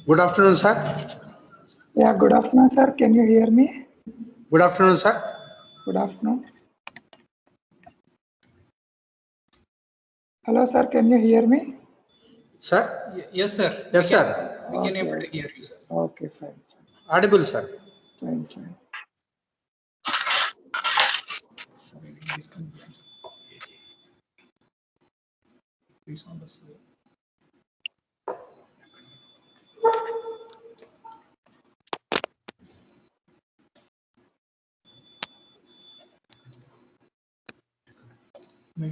Good afternoon, sir. Yeah, good afternoon, sir. Can you hear me? Good afternoon, sir. Good afternoon. Hello, sir. Can you hear me? Sir? Yes, sir. Yes, sir. We can able to hear you, sir. Okay, fine. Audible, sir. Fine, fine. Sorry, disconnect. Please on the slide.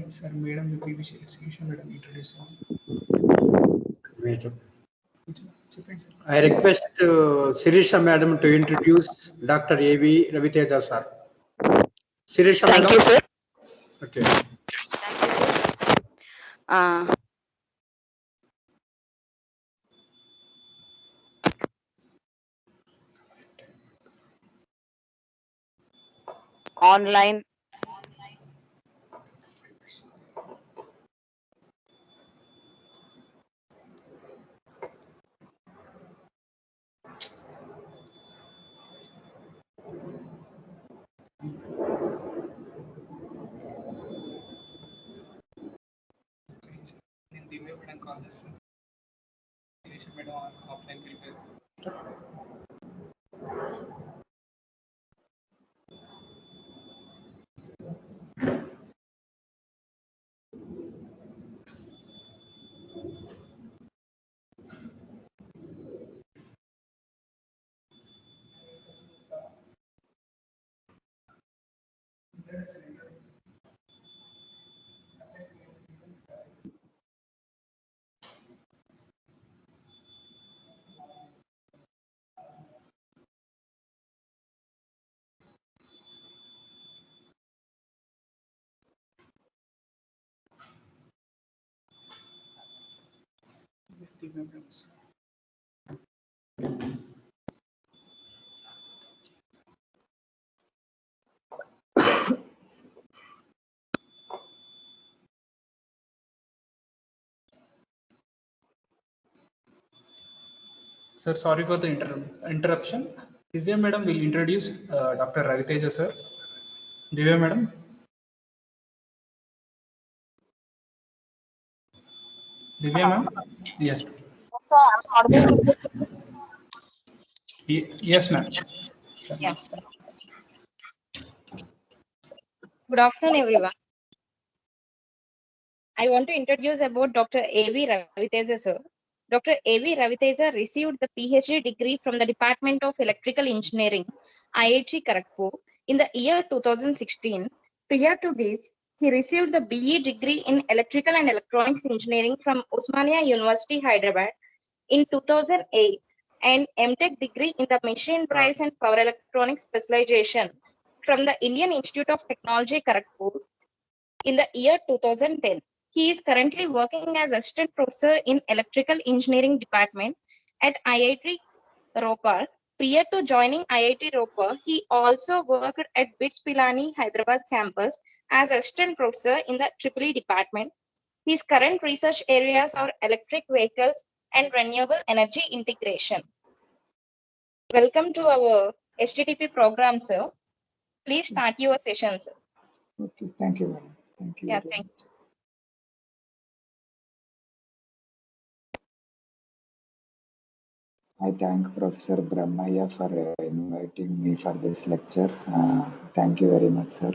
Sir, madam, the previous execution, madam, introduce. I request Sirisha madam to introduce Dr. A.V. Ravi Teja, sir. Sirisha madam. Thank you, sir. Okay. Thank you, sir. Online. Then Divya madam call us, sir. Teja madam offline prepare. Divya madam, sir. Sir, sorry for the interruption. Divya madam will introduce Dr. Ravi Teja, sir. Divya madam. Divya ma'am. Yes. So I'm audible. Yes, ma'am. Yeah. Good afternoon, everyone. I want to introduce about Dr. A.V. Raviteja, sir. Dr. A.V. Raviteja received the PhD degree from the Department of Electrical Engineering, IIT Kharagpur, in the year 2016. Prior to this, he received the BE degree in Electrical and Electronics Engineering from Osmania University, Hyderabad in 2008 and MTech degree in the Machine Drives and Power Electronics specialization from the Indian Institute of Technology, Kharagpur in the year 2010. He is currently working as assistant professor in electrical engineering department at IIT Ropar. Prior to joining IIT Ropar, he also worked at BITS Pilani Hyderabad campus as assistant professor in the EEE department. His current research areas are electric vehicles and renewable energy integration. Welcome to our STTP program, sir. Please start your session, sir. Okay, thank you, madam. Thank you. Yeah, very thank much. you. I thank Professor Brahmaya for inviting me for this lecture. Thank you very much, sir.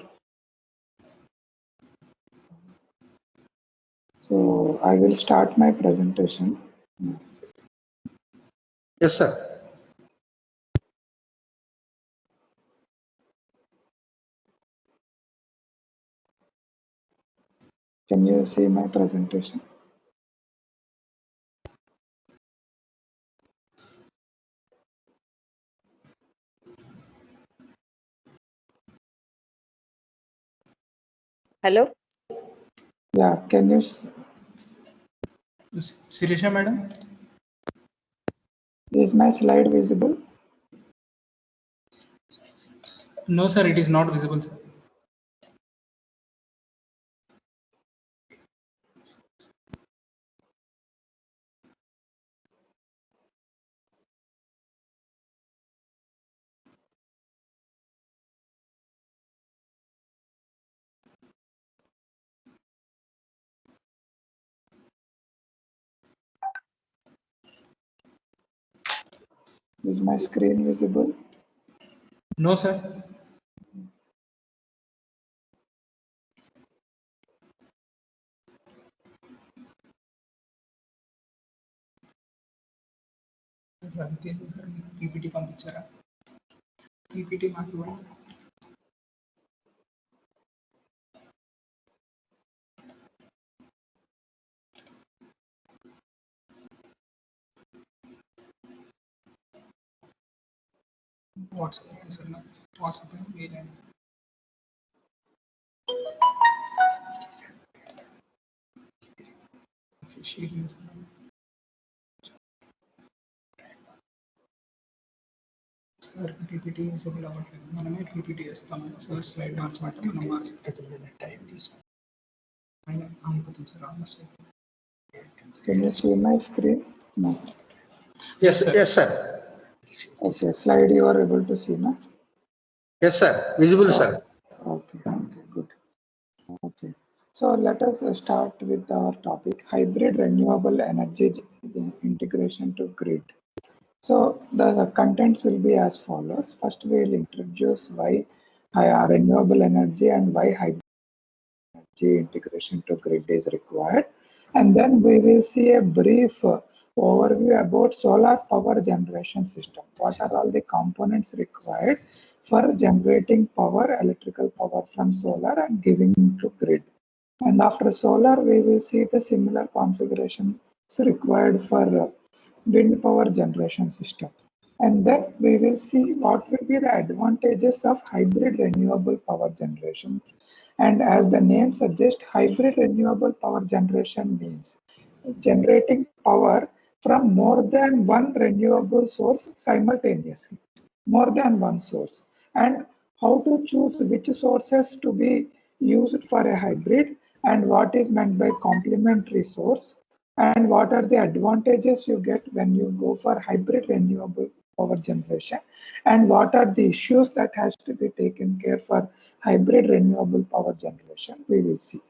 So I will start my presentation. Yes, sir. Can you see my presentation? Hello. Yeah, can you? Sirisha madam. Is my slide visible? No, sir, it is not visible, sir. Is my screen visible? No, sir. Raviteja sir PPT పంపించారా? PPT మాకు ఇవ్వండి. WhatsApp sir నాకు WhatsApp మీరే share చేస్తాను. Sir PPT visible అవ్వట్లేదు. మనమే PPT వేస్తాము. Sir slide మార్చమంటే మనం మార్చుకుంటాం. టైం తీసుకుంటాం. అయిపోతుంది sir almost. Can you see my screen? No. Yes, yes, sir. Okay, slide you are able to see, no? Yes, sir. Visible, sir. Okay, okay, good. Okay, so let us start with our topic, hybrid renewable energy integration to grid. So the contents will be as follows. First, we will introduce why renewable energy and why hybrid energy integration to grid is required. And then we will see a brief overview about solar power generation system. What are all the components required for generating power, electrical power from solar and giving to grid. And after solar, we will see the similar configurations required for wind power generation system. And then we will see what will be the advantages of hybrid renewable power generation. And as the name suggests, hybrid renewable power generation means generating power from more than one renewable source simultaneously, more than one source. And how to choose which sources to be used for a hybrid, and what is meant by complementary source, and what are the advantages you get when you go for hybrid renewable power generation, and what are the issues that has to be taken care for hybrid renewable power generation, we will see.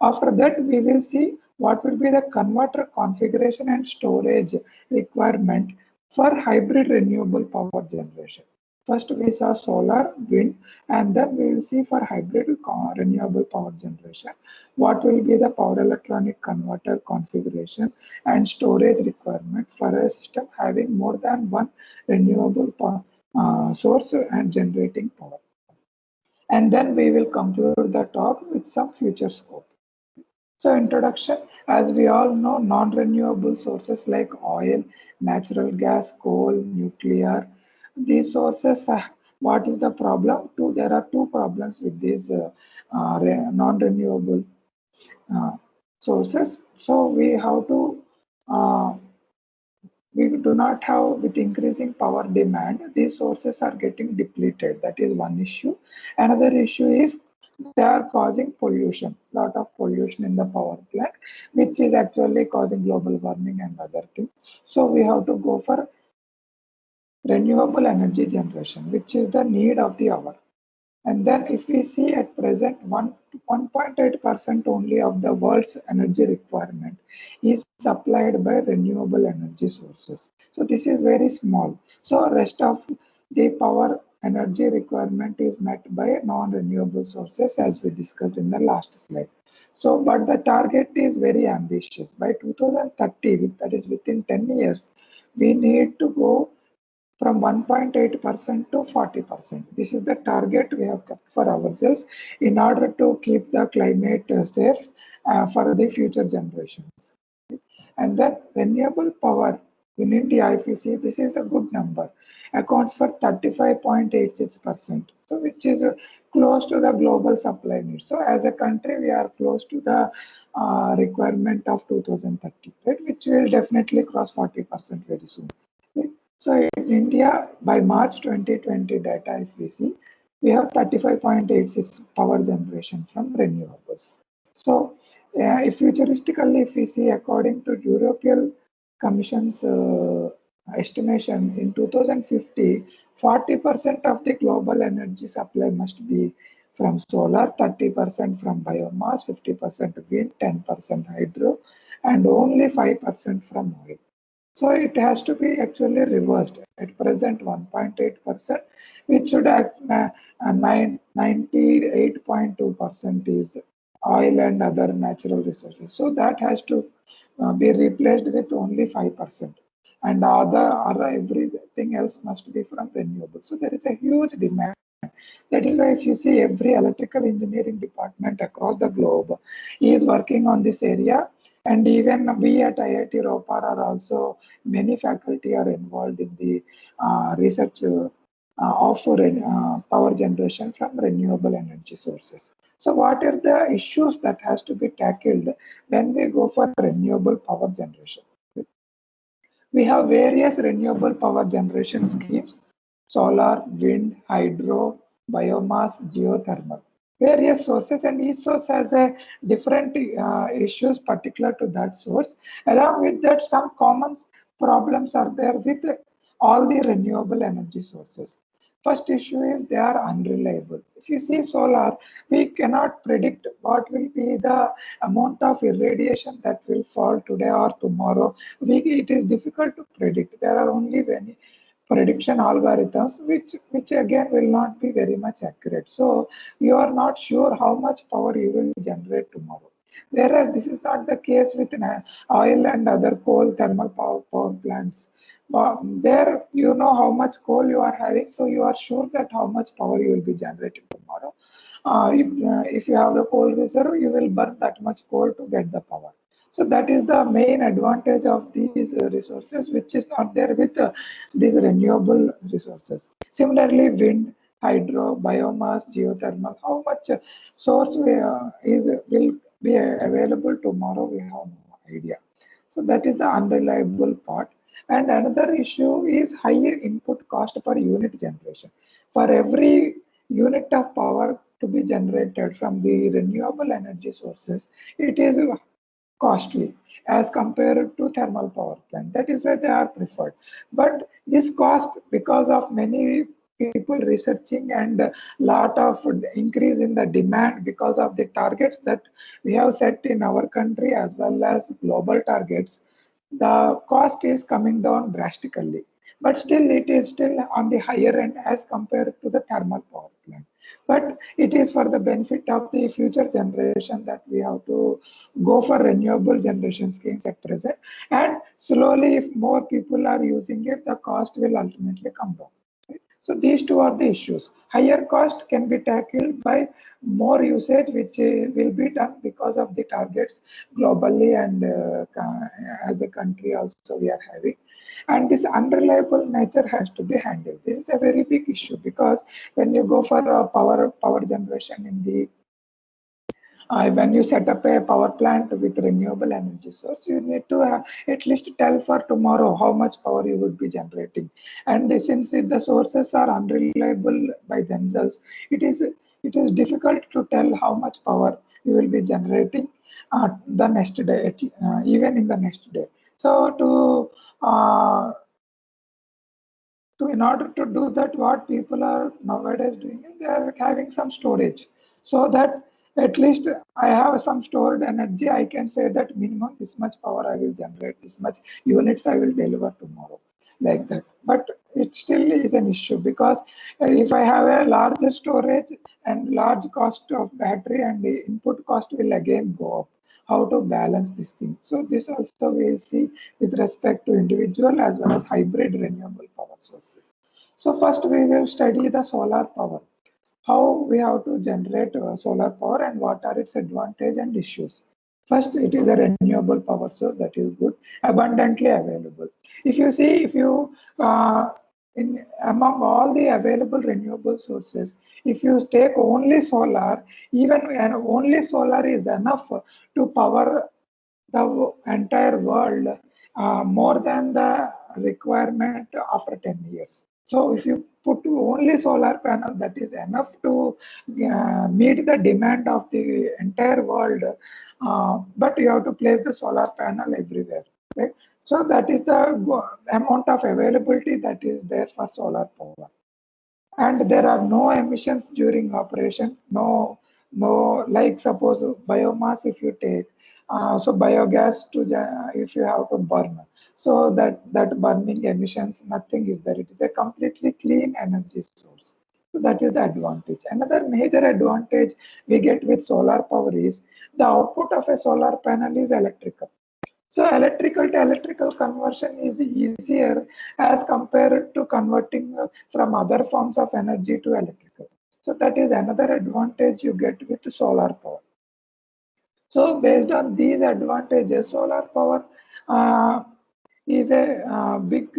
After that, we will see what will be the converter configuration and storage requirement for hybrid renewable power generation. First, we saw solar, wind, and then we will see for hybrid renewable power generation, what will be the power electronic converter configuration and storage requirement for a system having more than one renewable power, source and generating power. And then we will conclude the talk with some future scope. So introduction, as we all know, non-renewable sources like oil, natural gas, coal, nuclear, these sources, what is the problem? There are two problems with these non-renewable sources. So we have to we do not have, with increasing power demand, these sources are getting depleted. That is one issue. Another issue is they are causing pollution, lot of pollution in the power plant, which is actually causing global warming and other things. So we have to go for renewable energy generation, which is the need of the hour. And then if we see at present, 1.8% only of the world's energy requirement is supplied by renewable energy sources. So this is very small. So rest of the power energy requirement is met by non-renewable sources, as we discussed in the last slide. So, but the target is very ambitious. By 2030, that is within 10 years, we need to go from 1.8% to 40%. This is the target we have kept for ourselves in order to keep the climate safe for the future generations. And then renewable power in India, if you see, this is a good number, accounts for 35.86%, so which is close to the global supply needs. So as a country, we are close to the requirement of 2030, right, which will definitely cross 40% very soon. Right? So in India, by March 2020 data, if we see, we have 35.86 power generation from renewables. So if futuristically, if we see, according to European Commission's estimation, in 2050, 40% of the global energy supply must be from solar, 30% from biomass, 50% wind, 10% hydro, and only 5% from oil. So it has to be actually reversed. At present, 1.8%, which should act 98.2% is oil and other natural resources. So that has to be replaced with only 5%. And other everything else must be from renewable. So there is a huge demand. That is why if you see every electrical engineering department across the globe is working on this area. And even we at IIT Ropar are also, many faculty are involved in the research of power generation from renewable energy sources. So what are the issues that has to be tackled when we go for renewable power generation? We have various renewable power generation schemes: solar, wind, hydro, biomass, geothermal, various sources, and each source has a different issues particular to that source. Along with that, some common problems are there with all the renewable energy sources. First issue is they are unreliable. If you see solar, we cannot predict what will be the amount of irradiation that will fall today or tomorrow. It is difficult to predict. There are only many prediction algorithms, which again will not be very much accurate. So you are not sure how much power you will generate tomorrow. Whereas this is not the case with oil and other coal thermal power plants. There you know how much coal you are having, so you are sure that how much power you will be generating tomorrow. If you have the coal reserve, you will burn that much coal to get the power. So that is the main advantage of these resources, which is not there with these renewable resources. Similarly, wind, hydro, biomass, geothermal, how much source will be available tomorrow, we have no idea. So that is the unreliable part. And another issue is higher input cost per unit generation. For every unit of power to be generated from the renewable energy sources, it is costly as compared to thermal power plant. That is why they are preferred. But this cost, because of many people researching and a lot of increase in the demand because of the targets that we have set in our country as well as global targets, the cost is coming down drastically. But still, it is still on the higher end as compared to the thermal power plant. But it is for the benefit of the future generation that we have to go for renewable generation schemes at present. And slowly, if more people are using it, the cost will ultimately come down. So these two are the issues. Higher cost can be tackled by more usage, which will be done because of the targets globally and as a country also we are having. And this unreliable nature has to be handled. This is a very big issue because when you go for a power generation in the when you set up a power plant with renewable energy source, you need to at least tell for tomorrow how much power you would be generating. And since the sources are unreliable by themselves, it is difficult to tell how much power you will be generating the next day, even in the next day. So in order to do that, what people are nowadays doing is they are having some storage, so that at least I have some stored energy. I can say that minimum this much power I will generate, this much units I will deliver tomorrow, like that. But it still is an issue because if I have a larger storage and large cost of battery and the input cost will again go up. How to balance this thing? So this also we'll see with respect to individual as well as hybrid renewable power sources. So first we will study the solar power, how we have to generate solar power and what are its advantages and issues. First, it is a renewable power source that is good, abundantly available. If you see, if you in among all the available renewable sources, if you take only solar, even and only solar is enough to power the entire world more than the requirement after 10 years. So if you put only solar panel, that is enough to meet the demand of the entire world, but you have to place the solar panel everywhere, right? So that is the amount of availability that is there for solar power. And there are no emissions during operation, no no, like suppose biomass if you take, so biogas to if you have to burn, so that burning emissions, nothing is there. It is a completely clean energy source. So that is the advantage. Another major advantage we get with solar power is the output of a solar panel is electrical. So electrical to electrical conversion is easier as compared to converting from other forms of energy to electrical. So that is another advantage you get with solar power. So based on these advantages, solar power uh, is a big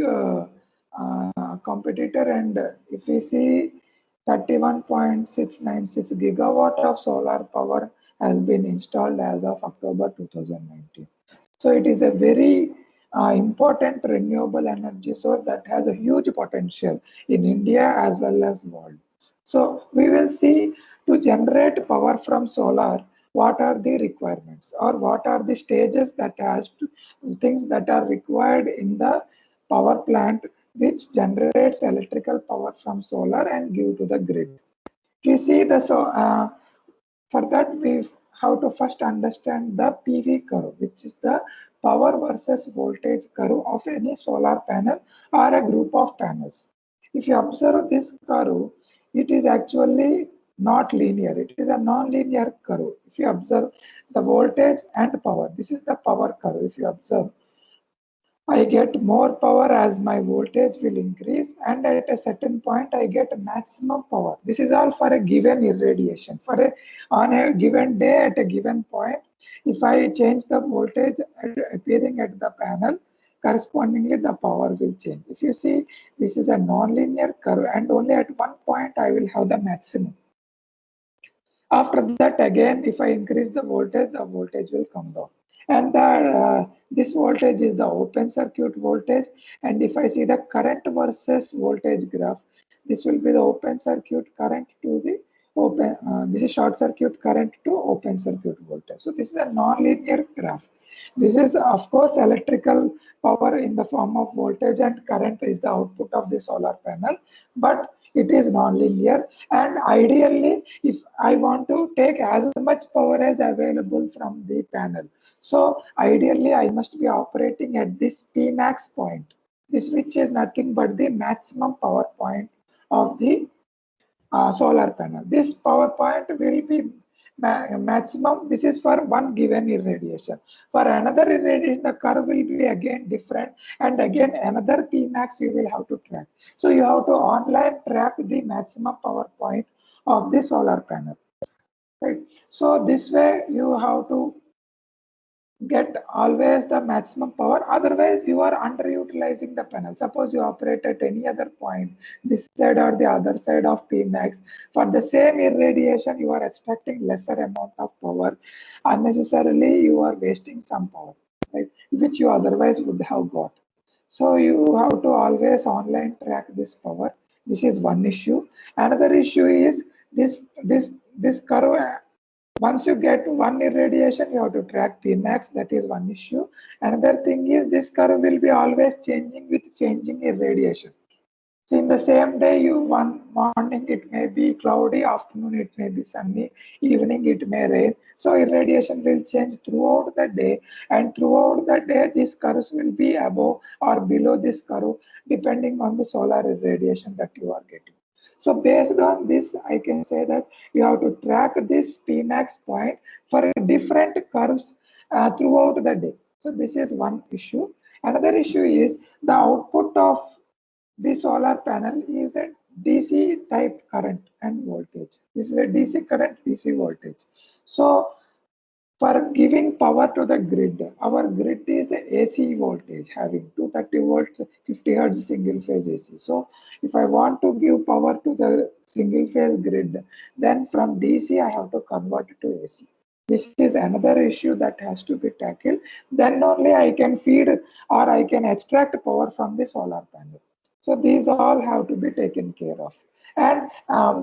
competitor, and if we see 31.696 gigawatt of solar power has been installed as of October 2019. So it is a very important renewable energy source that has a huge potential in India as well as world. So we will see, to generate power from solar, what are the requirements or what are the stages that has to, things that are required in the power plant which generates electrical power from solar and give to the grid. We see the for that we have to first understand the PV curve, which is the power versus voltage curve of any solar panel or a group of panels. If you observe this curve, it is actually not linear. It is a non-linear curve. If you observe the voltage and power, this is the power curve. If you observe, I get more power as my voltage will increase, and at a certain point I get maximum power. This is all for a given irradiation. On a given day at a given point, if I change the voltage appearing at the panel, correspondingly the power will change. If you see, this is a non-linear curve, and only at one point I will have the maximum. After that, again, if I increase the voltage will come down. And this voltage is the open circuit voltage. And if I see the current versus voltage graph, this will be the open circuit current to the this is short circuit current to open circuit voltage. So this is a non-linear graph. This is, of course, electrical power in the form of voltage, and current is the output of the solar panel, but it is non-linear. And ideally, if I want to take as much power as available from the panel, so ideally I must be operating at this Pmax point, this which is nothing but the maximum power point of the solar panel. This power point will be maximum. This is for one given irradiation. For another irradiation, the curve will be again different, and again another Pmax you will have to track. So you have to online track the maximum power point of the solar panel. Right. So this way you have to get always the maximum power, otherwise you are underutilizing the panel. Suppose you operate at any other point, this side or the other side of Pmax, for the same irradiation you are extracting lesser amount of power. Unnecessarily you are wasting some power, right, which you otherwise would have got. So you have to always online track this power. This is one issue. Another issue is this curve. Once you get one irradiation, you have to track Tmax. That is one issue. Another thing is this curve will be always changing with changing irradiation. So in the same day, one morning it may be cloudy, afternoon it may be sunny, evening it may rain. So irradiation will change throughout the day, and throughout the day these curves will be above or below this curve depending on the solar irradiation that you are getting. So based on this, I can say that you have to track this Pmax point for different curves throughout the day. So this is one issue. Another issue is the output of the solar panel is a DC type current and voltage. This is a DC current, DC voltage. So for giving power to the grid, our grid is a AC voltage having 230 volts, 50 hertz single phase AC. So if I want to give power to the single phase grid, then from DC I have to convert it to AC. This is another issue that has to be tackled. Then only I can feed or I can extract power from the solar panel. So these all have to be taken care of. And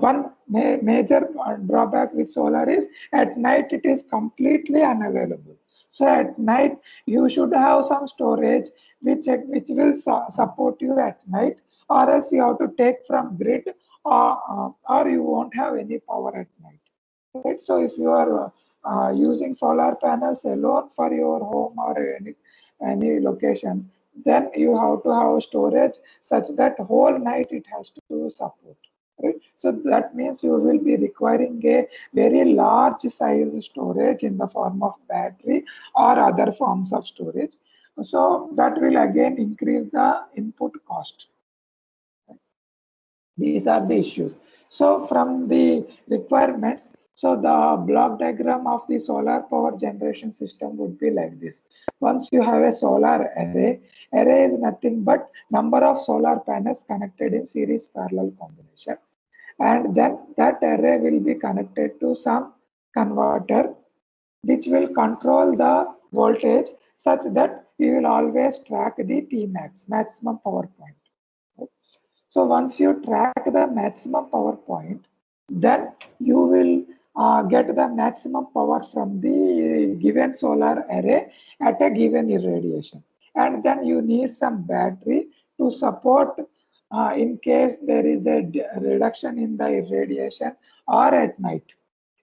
one major drawback with solar is at night it is completely unavailable. So at night you should have some storage which will support you at night, or else you have to take from grid, or you won't have any power at night. right? So if you are using solar panels alone for your home or any location, then you have to have storage such that whole night it has to support. Right? So that means you will be requiring a very large size storage in the form of battery or other forms of storage. So that will again increase the input cost. These are the issues. So from the requirements, so the block diagram of the solar power generation system would be like this. Once you have a solar array, array is nothing but number of solar panels connected in series parallel combination. And then that array will be connected to some converter which will control the voltage such that you will always track the Pmax, maximum power point. So once you track the maximum power point, then you will get the maximum power from the given solar array at a given irradiation. And then you need some battery to support in case there is a reduction in the irradiation or at night.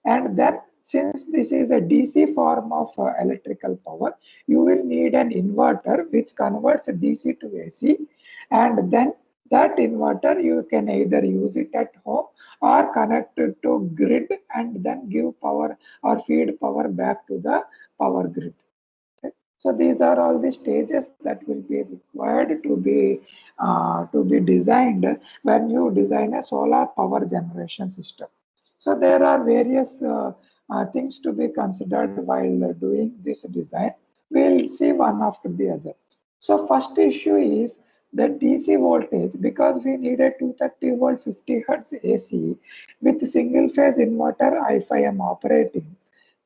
And then since this is a DC form of electrical power, you will need an inverter which converts DC to AC, and then that inverter you can either use it at home or connect it to grid and then give power or feed power back to the power grid. Okay. So these are all the stages that will be required to be designed when you design a solar power generation system. So there are various things to be considered while doing this design. We'll see one after the other. So first issue is the DC voltage, because we need a 230 volt 50 hertz AC with single phase inverter if I am operating,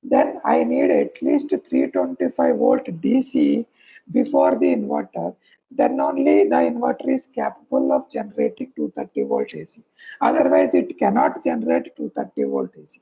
then I need at least 325 volt DC before the inverter. Then only the inverter is capable of generating 230 volt AC. Otherwise, it cannot generate 230 volt AC.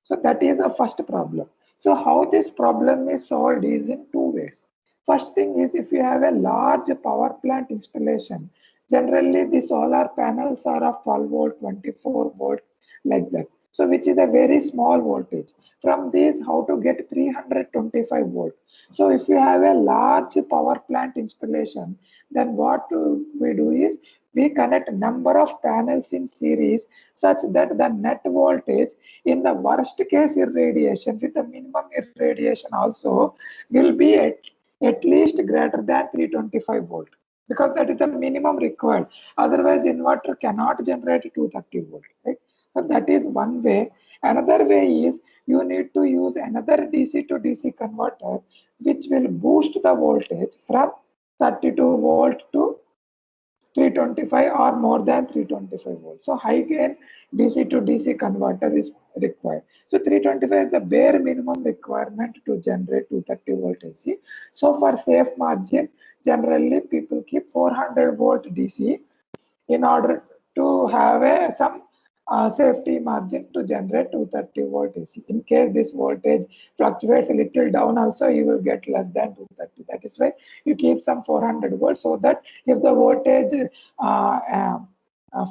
So that is the first problem. So how this problem is solved is in two ways. First thing is, if you have a large power plant installation, generally the solar panels are of 12 volt, 24 volt, like that. So which is a very small voltage. From these, how to get 325 volt. So if you have a large power plant installation, then what we do is we connect number of panels in series such that the net voltage in the worst case irradiation with the minimum irradiation also will be at least greater than 325 volt, because that is the minimum required. Otherwise, inverter cannot generate 230 volt. Right? So that is one way. Another way is you need to use another DC to DC converter which will boost the voltage from 32 volt to 325 or more than 325 volts. So high gain DC to DC converter is required. So 325 is the bare minimum requirement to generate 230 volt AC. So for safe margin, generally people keep 400 volt DC in order to have some safety margin to generate 230 volt AC. In case this voltage fluctuates a little down also, you will get less than 230. That is why you keep some 400 volts, so that if the voltage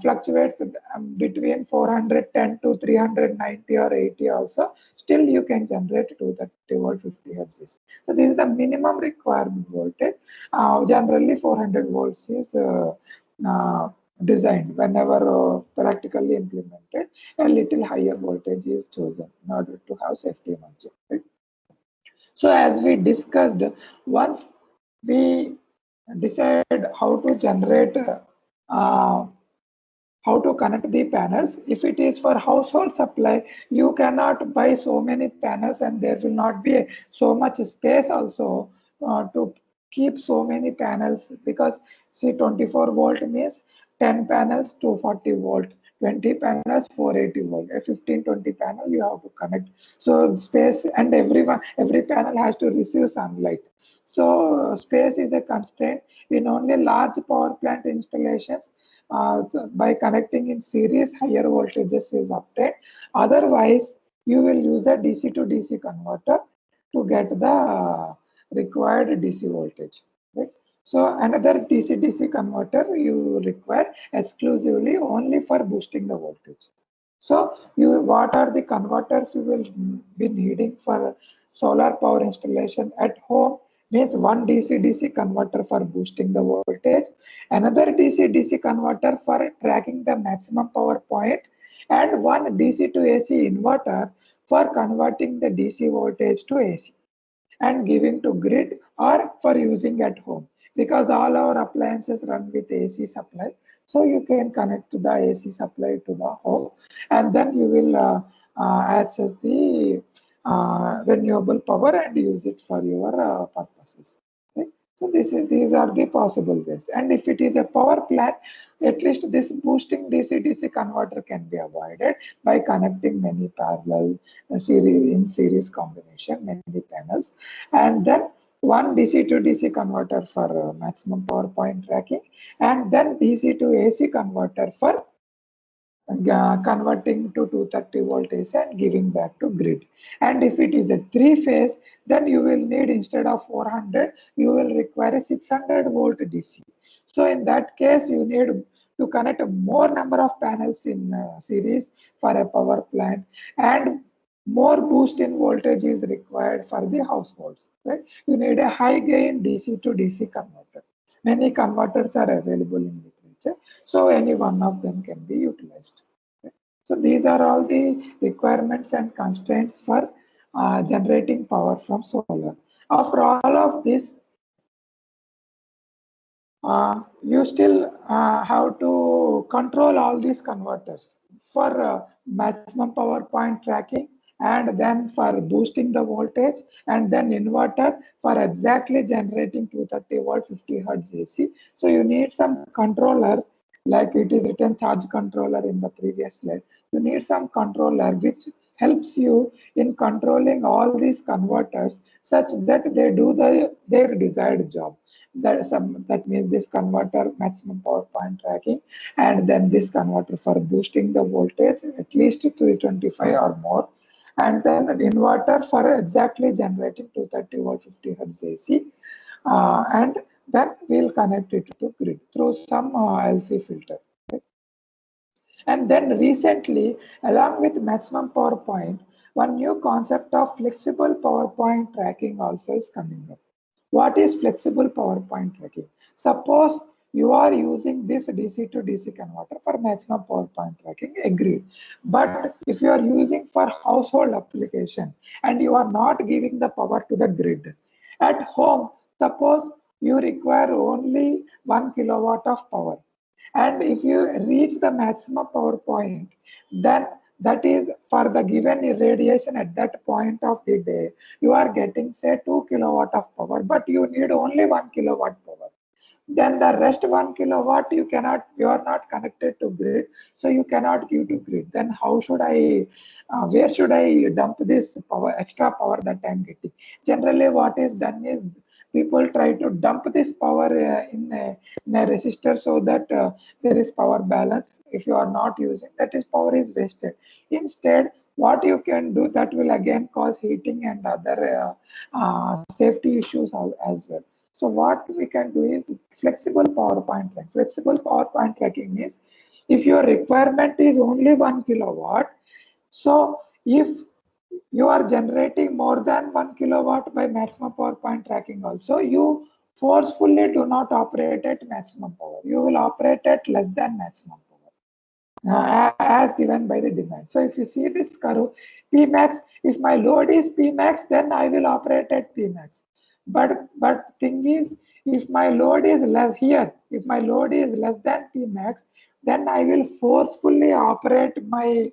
fluctuates between 410 to 390 or 80 also, still you can generate 230 volt 50 hertz. So this is the minimum requirement voltage. Generally 400 volts is designed. Whenever practically implemented, a little higher voltage is chosen in order to have safety margin. Right? So as we discussed, once we decide how to generate how to connect the panels. If it is for household supply, you cannot buy so many panels and there will not be so much space also to keep so many panels, because see 24 volt means 10 panels 240 volt, 20 panels 480 volt, a 15-20 panel you have to connect. So space, and every panel has to receive sunlight. So space is a constraint in only large power plant installations. So by connecting in series, higher voltages is obtained. Otherwise, you will use a DC to DC converter to get the required DC voltage. Right? So another DC-DC converter you require exclusively only for boosting the voltage. So what are the converters you will be needing for solar power installation at home? Means one DC-DC converter for boosting the voltage, another DC-DC converter for tracking the maximum power point, and one DC to AC inverter for converting the DC voltage to AC and giving to grid or for using at home, because all our appliances run with AC supply. So you can connect the AC supply to the home, and then you will access the renewable power and use it for your purposes. Okay? So these are the possible ways. And if it is a power plant, at least this boosting DC-DC converter can be avoided by connecting many parallel series combination, many panels, and then one DC to DC converter for maximum power point tracking, and then DC to AC converter for converting to 230 volt AC and giving back to grid. And if it is a three-phase, then you will need, instead of 400, you will require a 600 volt DC. So in that case, you need to connect a more number of panels in series for a power plant, and more boost in voltage is required for the households. Right? You need a high gain DC to DC converter. Many converters are available in literature, so any one of them can be utilized. Okay? So these are all the requirements and constraints for generating power from solar. After all of this, you still have to control all these converters for maximum power point tracking, and then for boosting the voltage, and then inverter for exactly generating 230 volt 50 hertz AC. So you need some controller, like it is written charge controller in the previous slide. You need some controller which helps you in controlling all these converters such that they do their desired job. That means this converter maximum power point tracking, and then this converter for boosting the voltage at least 325 or more, and then an inverter for exactly generating 230 volt 50 hertz AC, and then we'll connect it to grid through some LC filter. And then recently, along with maximum power point, one new concept of flexible power point tracking also is coming up. What is flexible power point tracking? Suppose you are using this DC to DC converter for maximum power point tracking, agreed. But if you are using for household application and you are not giving the power to the grid, at home, suppose you require only 1 kilowatt of power. And if you reach the maximum power point, then that is for the given irradiation at that point of the day, you are getting say 2 kilowatt of power, but you need only 1 kilowatt power. Then the rest 1 kilowatt you are not connected to grid, so you cannot give to grid. Then how should where should I dump this extra power that I'm getting? Generally what is done is people try to dump this power in a resistor, so that there is power balance. If you are not using, that is power is wasted. Instead, what you can do, that will again cause heating and other safety issues as well. So what we can do is flexible power point tracking. Flexible power point tracking means if your requirement is only 1 kilowatt, so if you are generating more than 1 kilowatt by maximum power point tracking also, you forcefully do not operate at maximum power. You will operate at less than maximum power as given by the demand. So if you see this curve, Pmax, if my load is Pmax, then I will operate at Pmax. But thing is, if my load is less here, if my load is less than Pmax, then I will forcefully operate my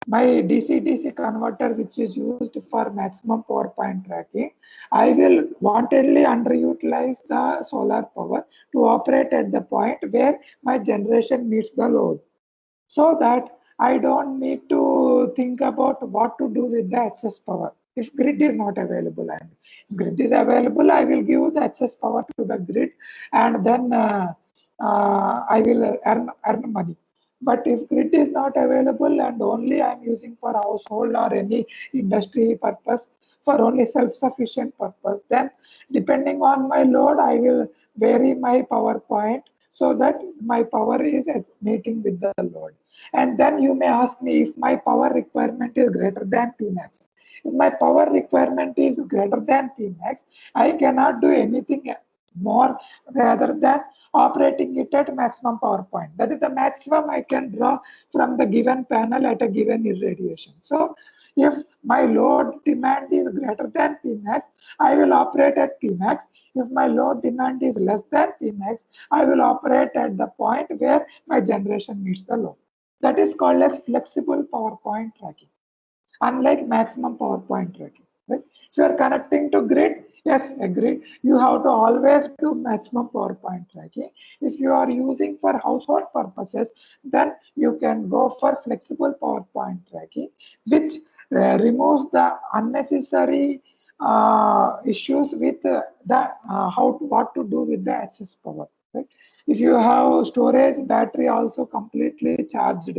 DC-DC converter, which is used for maximum power point tracking. I will wantedly underutilize the solar power to operate at the point where my generation meets the load, so that I don't need to think about what to do with the excess power. If grid is not available, and if grid is available, I will give the excess power to the grid, and then I will earn money. But if grid is not available and only I'm using for household or any industry purpose, for only self-sufficient purpose, then depending on my load, I will vary my power point so that my power is meeting with the load. And then you may ask me, if my power requirement is greater than Pmax. If my power requirement is greater than Pmax, I cannot do anything more rather than operating it at maximum power point. That is the maximum I can draw from the given panel at a given irradiation. So if my load demand is greater than Pmax, I will operate at Pmax. If my load demand is less than Pmax, I will operate at the point where my generation meets the load. That is called as flexible power point tracking, unlike maximum power point tracking. Right? If you are connecting to grid, yes, agreed, you have to always do maximum power point tracking. If you are using for household purposes, then you can go for flexible power point tracking, which removes the unnecessary issues with what to do with the excess power. Right? If you have storage battery also completely charged,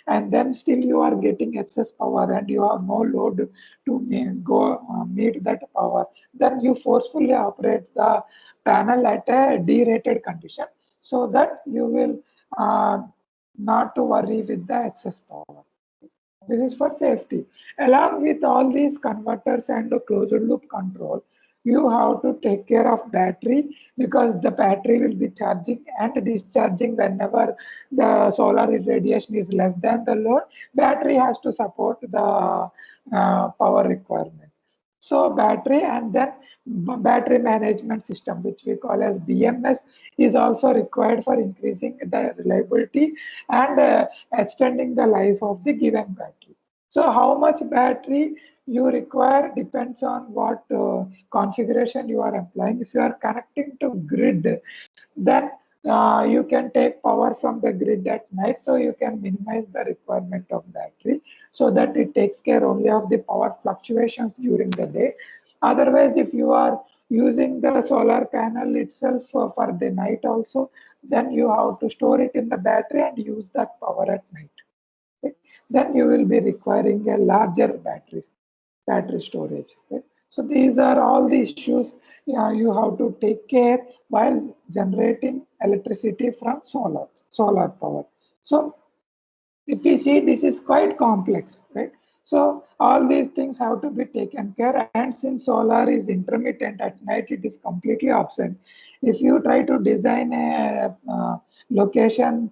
and then still you are getting excess power and you have no load to meet that power, then you forcefully operate the panel at a derated condition, so that you will not to worry with the excess power. This is for safety. Along with all these converters and the closed loop control, you have to take care of battery, because the battery will be charging and discharging whenever the solar irradiation is less than the load. Battery has to support the power requirement. So battery, and then battery management system, which we call as BMS, is also required for increasing the reliability and extending the life of the given battery. So how much battery you require depends on what configuration you are employing. If you are connecting to grid, then you can take power from the grid at night, so you can minimize the requirement of battery, so that it takes care only of the power fluctuations during the day. Otherwise, if you are using the solar panel itself for the night also, then you have to store it in the battery and use that power at night. Okay? Then you will be requiring a larger battery storage. Okay? So these are all the issues you have to take care while generating electricity from solar power. So if we see, this is quite complex, right? So all these things have to be taken care, and since solar is intermittent at night, it is completely absent. If you try to design a location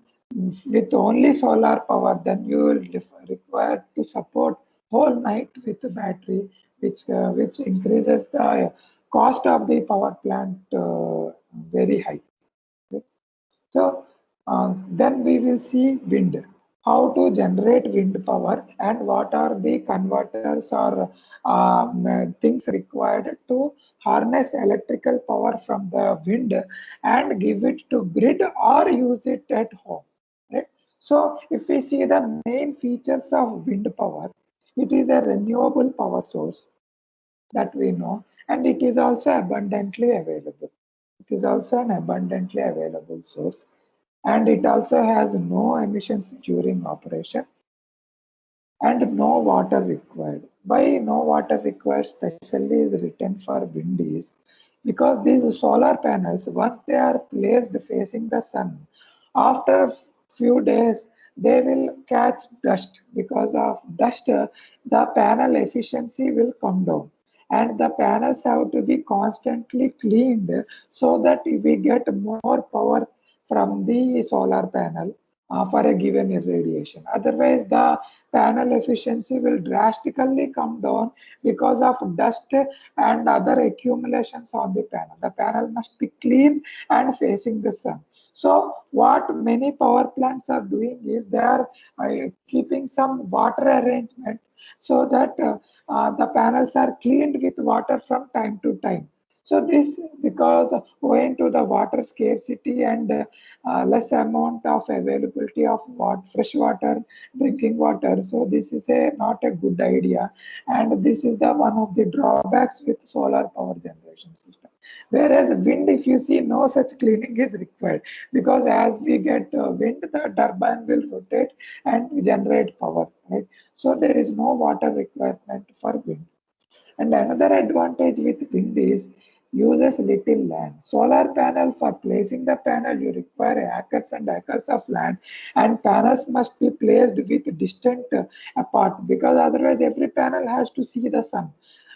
with only solar power, then you will require to support whole night with the battery, which increases the cost of the power plant very high. Okay? So then we will see wind, how to generate wind power, and what are the converters or things required to harness electrical power from the wind and give it to grid or use it at home. Right? So if we see the main features of wind power, it is a renewable power source that we know, and it is also abundantly available. It is also an abundantly available source, and it also has no emissions during operation and no water required. Why no water required specially is written for wind is because these solar panels, once they are placed facing the sun, after a few days they will catch dust. Because of dust, the panel efficiency will come down, and the panels have to be constantly cleaned, so that if we get more power from the solar panel for a given irradiation. Otherwise, the panel efficiency will drastically come down because of dust and other accumulations on the panel. The panel must be clean and facing the sun. So what many power plants are doing is they are keeping some water arrangement, so that the panels are cleaned with water from time to time. So this, because owing to the water scarcity and less amount of availability of fresh water, drinking water, so this is not a good idea, and this is the one of the drawbacks with solar power generation system. Whereas wind, if you see, no such cleaning is required, because as we get wind, the turbine will rotate and generate power, right? So there is no water requirement for wind. And another advantage with wind is uses little land. Solar panel, for placing the panel, you require acres and acres of land, and panels must be placed with distant apart, because otherwise every panel has to see the sun.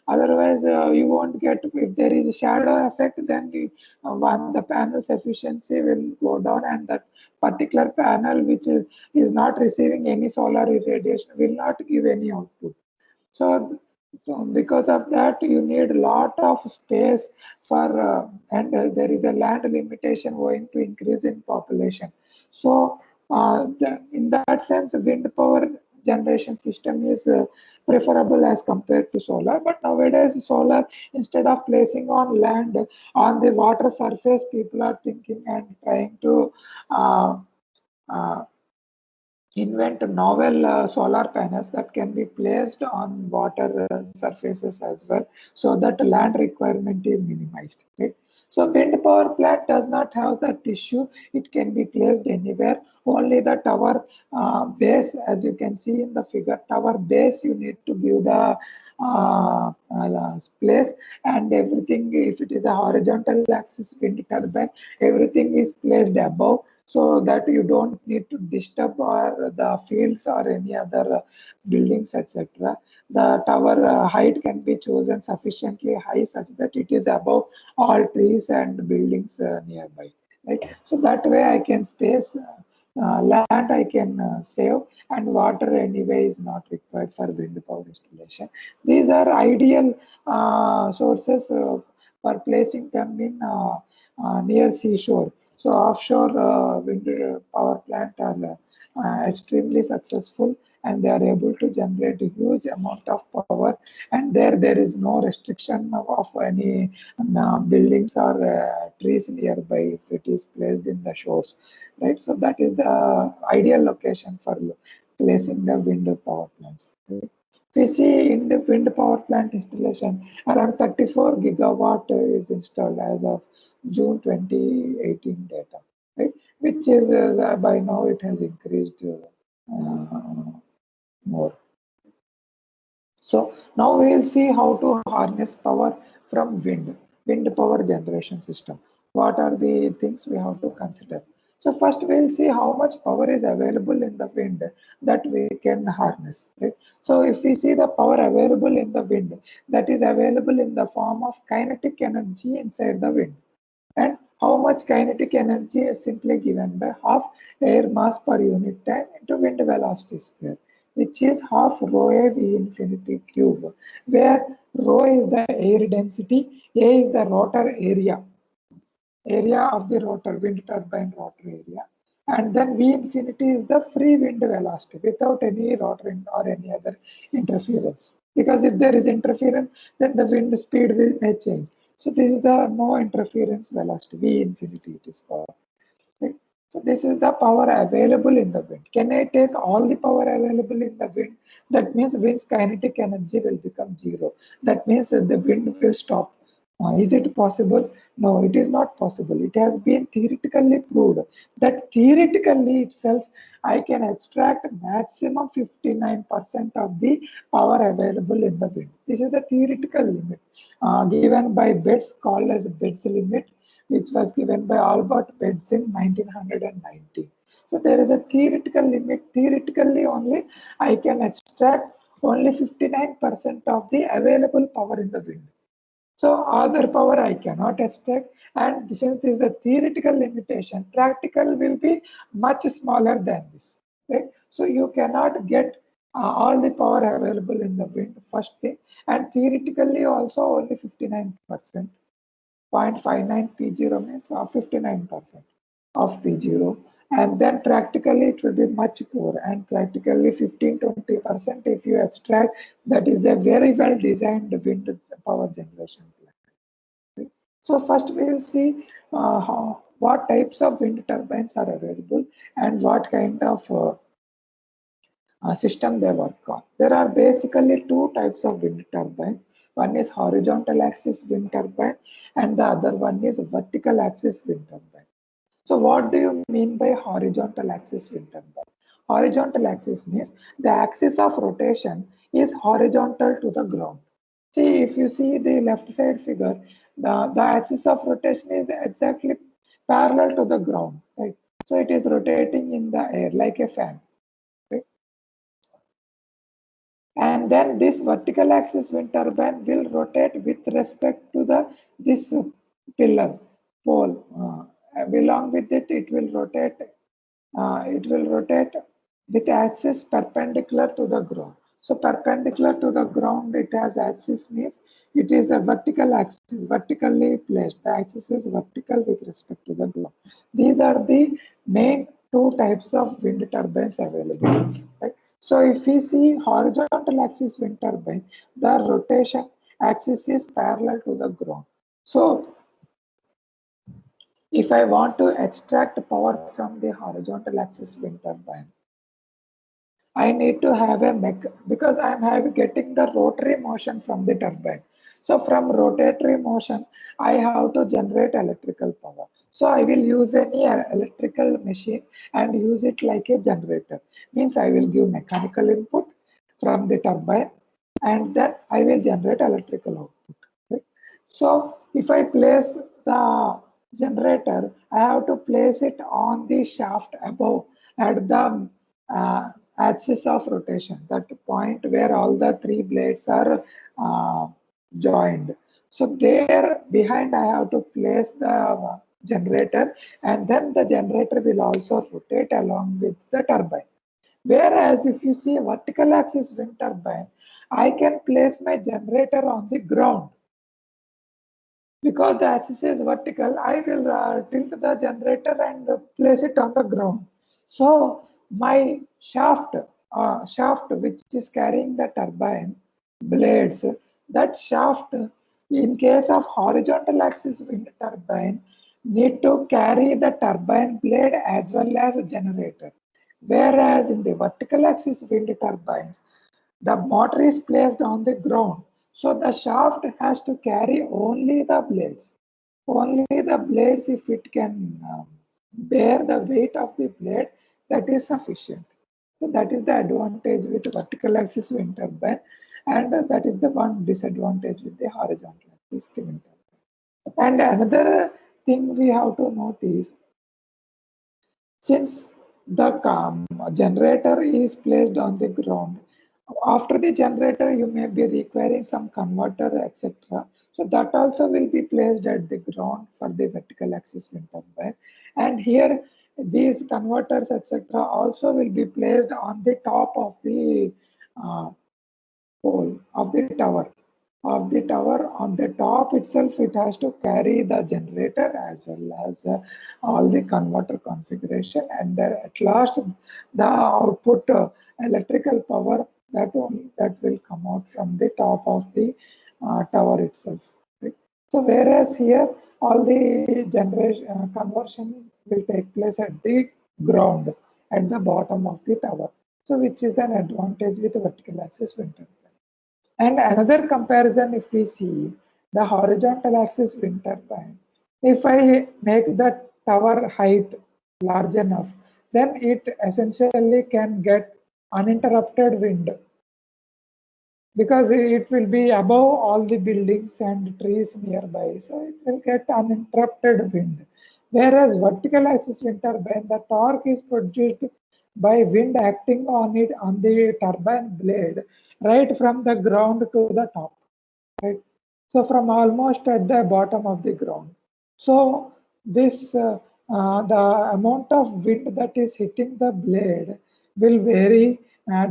Otherwise, you won't get, if there is a shadow effect, then one, the panel's efficiency will go down, and that particular panel which is not receiving any solar irradiation will not give any output. So because of that, you need a lot of space for, and there is a land limitation owing to increase in population. So in that sense, wind power generation system is preferable as compared to solar. But nowadays, solar, instead of placing on land, on the water surface, people are thinking and trying to uh, uh, invent novel solar panels that can be placed on water surfaces as well, so that land requirement is minimized, right? So wind power plant does not have that issue. It can be placed anywhere. Only the tower base, as you can see in the figure, tower base you need to give the place, and everything, if it is a horizontal axis wind turbine, everything is placed above, so that you don't need to disturb or the fields or any other buildings, etc. The tower height can be chosen sufficiently high such that it is above all trees and buildings nearby. Right. So that way I can space land I can save, and water anyway is not required for wind power installation. These are ideal sources for placing them in near seashore. So offshore wind power plant are extremely successful, and they are able to generate a huge amount of power. And there is no restriction of any buildings or trees nearby if it is placed in the shores, right? So that is the ideal location for placing the wind power plants. Right? If we see in the wind power plant installation, around 34 gigawatt is installed as of June 2018 data, right? Which is by now it has increased more. So now we will see how to harness power from wind power generation system. What are the things we have to consider? So first we will see how much power is available in the wind that we can harness. Right? So if we see the power available in the wind, that is available in the form of kinetic energy inside the wind. And how much kinetic energy is simply given by half air mass per unit time into wind velocity square, which is half rho a v infinity cube, where rho is the air density, a is the rotor area of the rotor, wind turbine rotor area, and then v infinity is the free wind velocity without any rotor or any other interference. Because if there is interference, then the wind speed may change. So this is the no interference velocity, v infinity it is called. Right? So this is the power available in the wind. Can I take all the power available in the wind? That means wind's kinetic energy will become zero. That means that the wind will stop. Is it possible? No, it is not possible. It has been theoretically proved that theoretically itself, I can extract maximum 59% of the power available in the wind. This is the theoretical limit given by Betz, called as Betz limit, which was given by Albert Betz in 1990. So there is a theoretical limit. Theoretically only, I can extract only 59% of the available power in the wind. So other power I cannot extract, and since this is a theoretical limitation, practical will be much smaller than this. Right? So you cannot get all the power available in the wind, first thing, and theoretically also only 59%. 0.59 P0 means 59% of P0, and then practically it will be much poor, and practically 15-20% if you extract. That is a very well designed wind power generation plant. Okay. So first we will see what types of wind turbines are available and what kind of system they work on. There are basically two types of wind turbines. One is horizontal axis wind turbine, and the other one is vertical axis wind turbine. So what do you mean by horizontal axis wind turbine? Horizontal axis means the axis of rotation is horizontal to the ground. See, if you see the left side figure, the axis of rotation is exactly parallel to the ground, right? So it is rotating in the air like a fan, right? And then this vertical axis wind turbine will rotate with respect to the this pillar pole. Along with it, it will rotate with axis perpendicular to the ground. So perpendicular to the ground, it has axis means it is a vertical axis, vertically placed. The axis is vertical with respect to the ground. These are the main two types of wind turbines available. Right? So if we see horizontal axis wind turbine, the rotation axis is parallel to the ground. So if I want to extract power from the horizontal axis wind turbine, I need to have a because I am getting the rotary motion from the turbine. So from rotatory motion, I have to generate electrical power. So I will use any electrical machine and use it like a generator. Means I will give mechanical input from the turbine and then I will generate electrical output. Right? So if I place the generator, I have to place it on the shaft above at the axis of rotation, that point where all the three blades are joined. So there behind I have to place the generator, and then the generator will also rotate along with the turbine. Whereas if you see a vertical axis wind turbine, I can place my generator on the ground. Because the axis is vertical, I will tilt the generator and place it on the ground. So my shaft which is carrying the turbine blades, that shaft, in case of horizontal axis wind turbine, need to carry the turbine blade as well as a generator. Whereas in the vertical axis wind turbines, the motor is placed on the ground. So the shaft has to carry only the blades. Only the blades, if it can bear the weight of the blade, that is sufficient. So that is the advantage with vertical axis wind turbine, and that is the one disadvantage with the horizontal axis wind turbine. And another thing we have to notice, since the generator is placed on the ground, after the generator you may be requiring some converter, etc. So that also will be placed at the ground for the vertical axis wind turbine. And here these converters, etc. also will be placed on the top of the uh, pole of the tower. On the top itself, it has to carry the generator as well as all the converter configuration, and there at last the output electrical power that will come out from the top of the tower itself. Right? So whereas here all the generation conversion will take place at the ground at the bottom of the tower. So which is an advantage with vertical axis wind turbine. And another comparison, if we see the horizontal axis wind turbine, if I make the tower height large enough, then it essentially can get uninterrupted wind, because it will be above all the buildings and trees nearby. So it will get uninterrupted wind. Whereas vertical axis wind turbine, the torque is produced by wind acting on it on the turbine blade right from the ground to the top. Right? So from almost at the bottom of the ground. So this the amount of wind that is hitting the blade will vary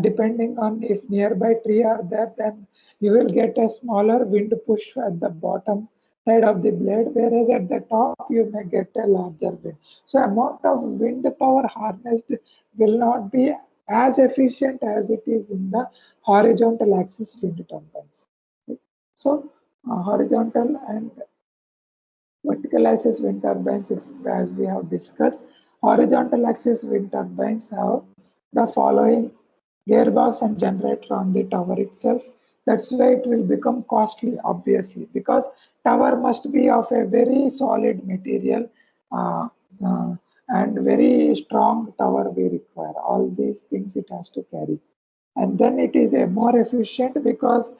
depending on if nearby tree are there, then you will get a smaller wind push at the bottom side of the blade, whereas at the top you may get a larger wind. So amount of wind power harnessed will not be as efficient as it is in the horizontal axis wind turbines. So horizontal and vertical axis wind turbines, as we have discussed, horizontal axis wind turbines have the following: gearbox and generator on the tower itself. That's why it will become costly, obviously, because tower must be of a very solid material uh, uh, and very strong tower we require. All these things it has to carry. and then it is a more efficient because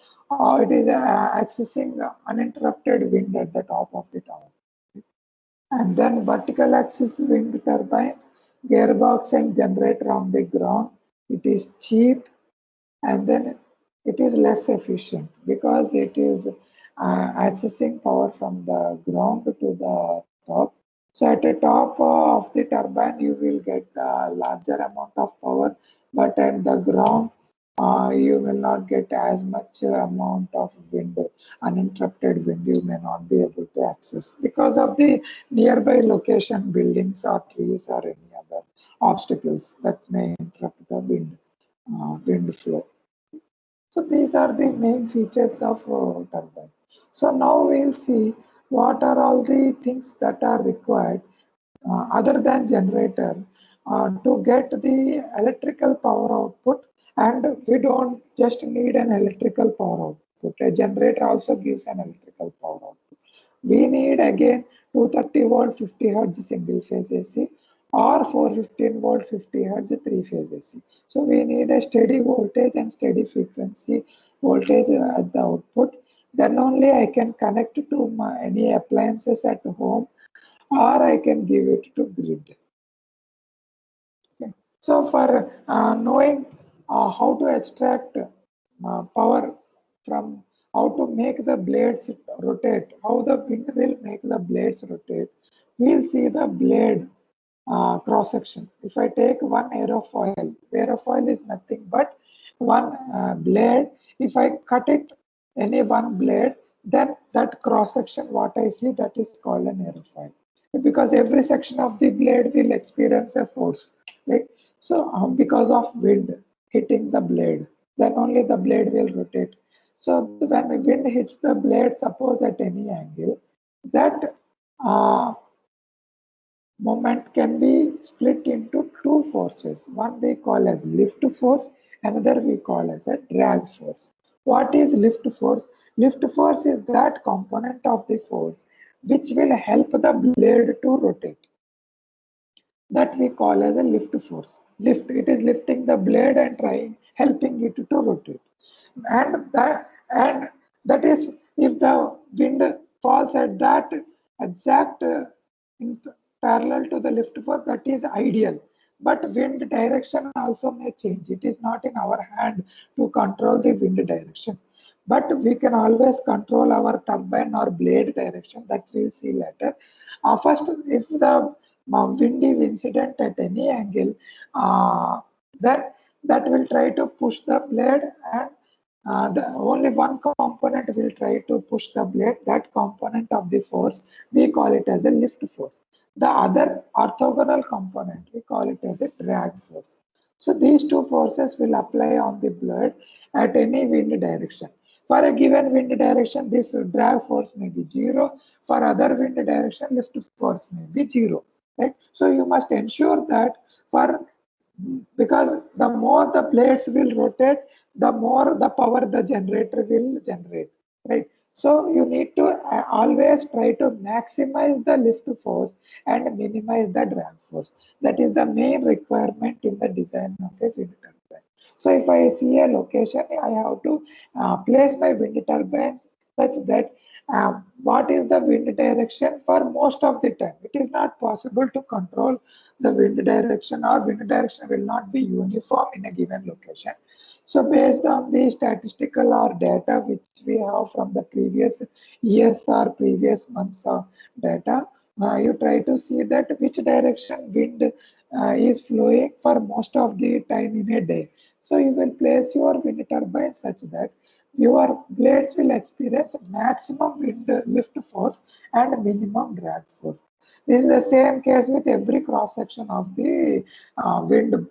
it is accessing uninterrupted wind at the top of the tower. And then vertical axis wind turbines, gearbox and generator on the ground. It is cheap, and then it is less efficient because it is accessing power from the ground to the top. So at the top of the turbine, you will get a larger amount of power, but at the ground, you will not get as much amount of wind, uninterrupted wind you may not be able to access because of the nearby location, buildings or trees or any other obstacles that may interrupt the wind flow. So these are the main features of turbine. So now we'll see what are all the things that are required other than generator to get the electrical power output. And we don't just need an electrical power output. A generator also gives an electrical power output. We need again 230 volt 50 hertz single phase AC or 415 volt 50 hertz three phase AC. So we need a steady voltage and steady frequency voltage at the output. Then only I can connect to any appliances at home, or I can give it to grid. Okay. So for knowing how to extract power from, how to make the blades rotate, how the wind will make the blades rotate, we'll see the blade cross section. If I take one aerofoil is nothing but one blade. If I cut it, any one blade, then that cross section, what I see, that is called an aerofoil. Because every section of the blade will experience a force, right? So because of wind hitting the blade, then only the blade will rotate. So when the wind hits the blade, suppose at any angle, that moment can be split into two forces. One we call as lift force, another we call as a drag force. What is lift force? Lift force is that component of the force which will help the blade to rotate. That we call as a lift force. Lift, it is lifting the blade and helping it to rotate. And that is, if the wind falls at that exact in parallel to the lift force, that is ideal. But wind direction also may change. It is not in our hand to control the wind direction. But we can always control our turbine or blade direction, that we'll see later. First, if the wind is incident at any angle, then that will try to push the blade, and the only one component will try to push the blade. That component of the force, we call it as a lift force. The other orthogonal component, we call it as a drag force. So these two forces will apply on the blade at any wind direction. For a given wind direction, this drag force may be 0. For other wind direction, lift force may be 0. Right? So you must ensure that, for because the more the blades will rotate, the more the power the generator will generate, right? So you need to always try to maximize the lift force and minimize the drag force. That is the main requirement in the design of a wind turbine. So if I see a location, I have to place my wind turbines such that what is the wind direction for most of the time. It is not possible to control the wind direction, or wind direction will not be uniform in a given location. So based on the statistical or data which we have from the previous years or previous months of data, you try to see that which direction wind is flowing for most of the time in a day. So you will place your wind turbine such that your blades will experience maximum wind lift force and minimum drag force. This is the same case with every cross section of the wind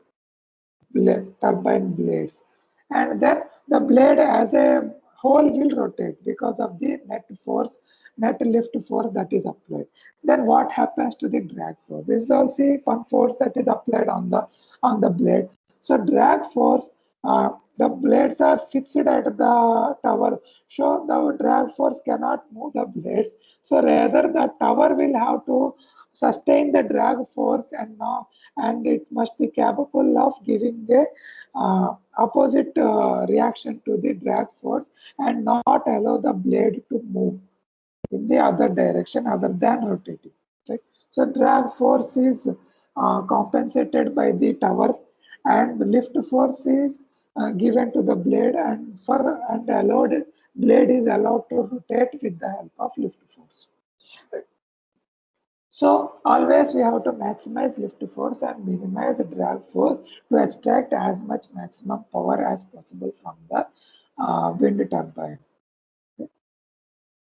turbine blades. And then the blade as a whole will rotate because of the net lift force that is applied. Then what happens to the drag force? This is also one force that is applied on the blade. So drag force, the blades are fixed at the tower, so the drag force cannot move the blades. So rather the tower will have to sustain the drag force and it must be capable of giving a opposite reaction to the drag force and not allow the blade to move in the other direction other than rotating. Right? So drag force is compensated by the tower, and the lift force is given to the blade, and allowed blade is allowed to rotate with the help of lift force. Right? So always we have to maximize lift force and minimize drag force to extract as much maximum power as possible from the wind turbine.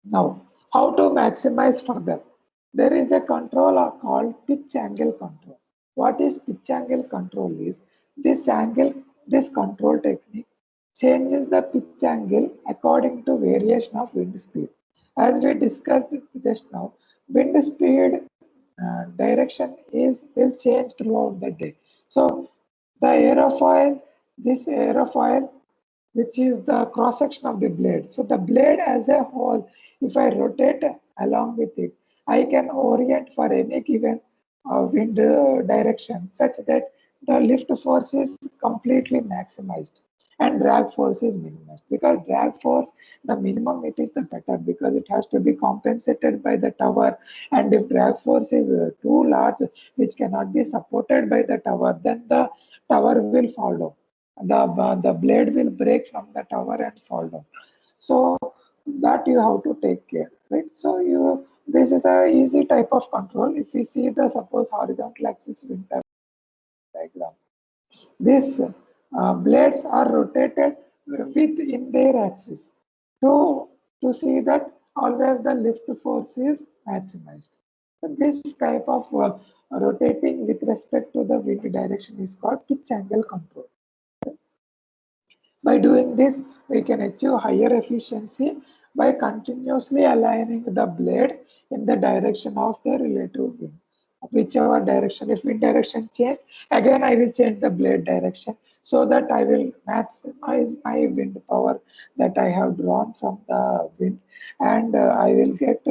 Now, how to maximize further? There is a control called pitch angle control. What is pitch angle control is this control technique changes the pitch angle according to variation of wind speed. As we discussed just now, wind speed direction will change throughout the day. So the this aerofoil which is the cross section of the blade. So the blade as a whole, if I rotate along with it, I can orient for any given wind direction such that the lift force is completely maximized and drag force is minimized. Because drag force, the minimum it is the better, because it has to be compensated by the tower, and if drag force is too large which cannot be supported by the tower, then the tower will fall down. The blade will break from the tower and fall down. So that you have to take care, right? So this is a easy type of control. If we see the suppose horizontal axis wind diagram, these blades are rotated within their axis to see that always the lift force is maximized. So this type of rotating with respect to the wind direction is called pitch angle control. By doing this, we can achieve higher efficiency by continuously aligning the blade in the direction of the relative wind. Whichever direction, if wind direction change, again I will change the blade direction so that I will maximize my wind power that I have drawn from the wind, and I will get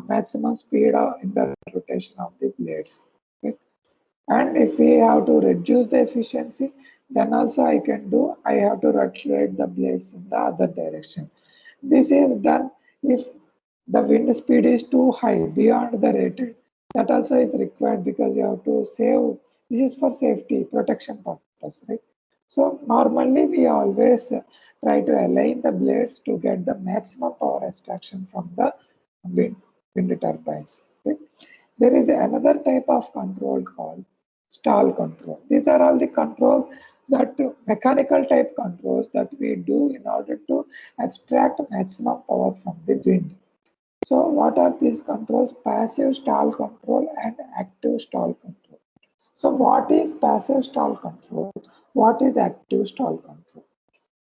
maximum speed in the rotation of the blades. Okay? And if we have to reduce the efficiency, then also I have to rotate the blades in the other direction. This is done if the wind speed is too high beyond the rated. That also is required because you have to save. This is for safety, protection purpose, right? So normally we always try to align the blades to get the maximum power extraction from the wind turbines. Okay? There is another type of control called stall control. These are all the controls that mechanical type controls that we do in order to extract maximum power from the wind. So what are these controls? Passive stall control and active stall control. So what is passive stall control? What is active stall control?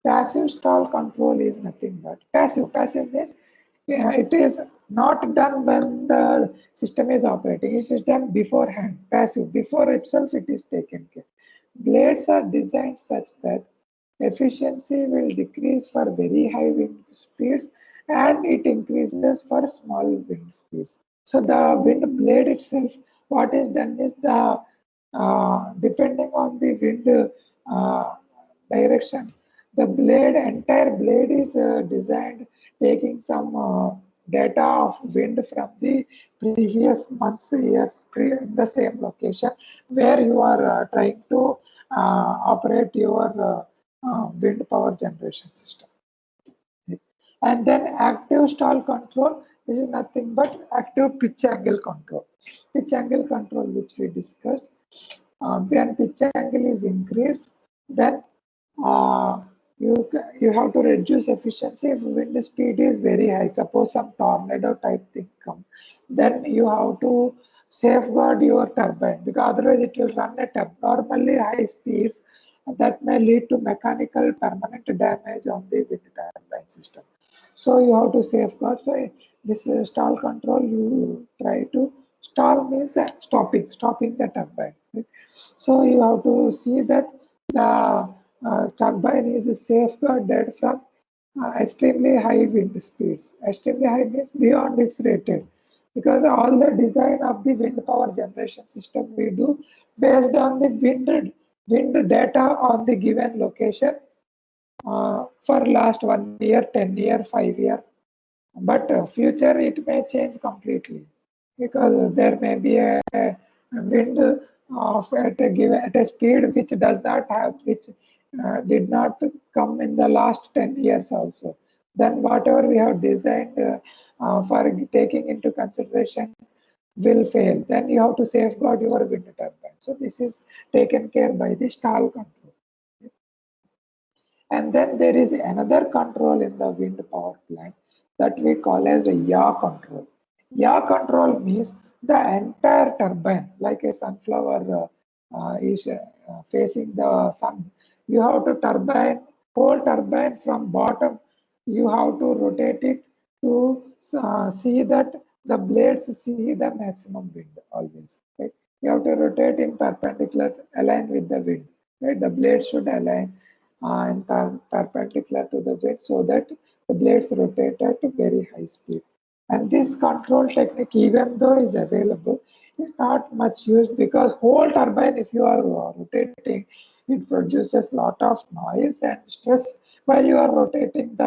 Passive stall control is nothing but passive. Passive means it is not done when the system is operating. It is done beforehand. Passive. Before itself it is taken care. Blades are designed such that efficiency will decrease for very high wind speeds and it increases for small wind speeds. So the wind blade itself, what is done is depending on the wind direction, the entire blade is designed taking some data of wind from the previous months, years in the same location where you are trying to operate your wind power generation system. And then active stall control, this is nothing but active pitch angle control. Pitch angle control, which we discussed. When pitch angle is increased, then uh, you have to reduce efficiency if wind speed is very high. Suppose some tornado type thing come, then you have to safeguard your turbine because otherwise it will run at abnormally high speeds that may lead to mechanical permanent damage on the wind turbine system. So you have to safeguard. So this stall control, you try to stall means stopping the turbine. Right? So you have to see that the turbine is safeguarded from extremely high wind speeds. Extremely high means beyond its rated. because all the design of the wind power generation system we do based on the wind data on the given location for last 1 year, 10 year, 5 year. But future it may change completely because there may be a wind of at a speed which does not have, which did not come in the last 10 years also. Then whatever we have designed for taking into consideration will fail. Then you have to safeguard your wind turbine. So this is taken care by the stall control. And then there is another control in the wind power plant that we call as a yaw control. Yaw control means the entire turbine, like a sunflower is facing the sun. You have to whole turbine from bottom, you have to rotate it to see that the blades see the maximum wind always. Right? You have to rotate in perpendicular, align with the wind. Right? The blades should align and perpendicular to the wind so that the blades rotate at a very high speed. And this control technique, even though is available, is not much used because whole turbine, if you are rotating, it produces lot of noise and stress while you are rotating.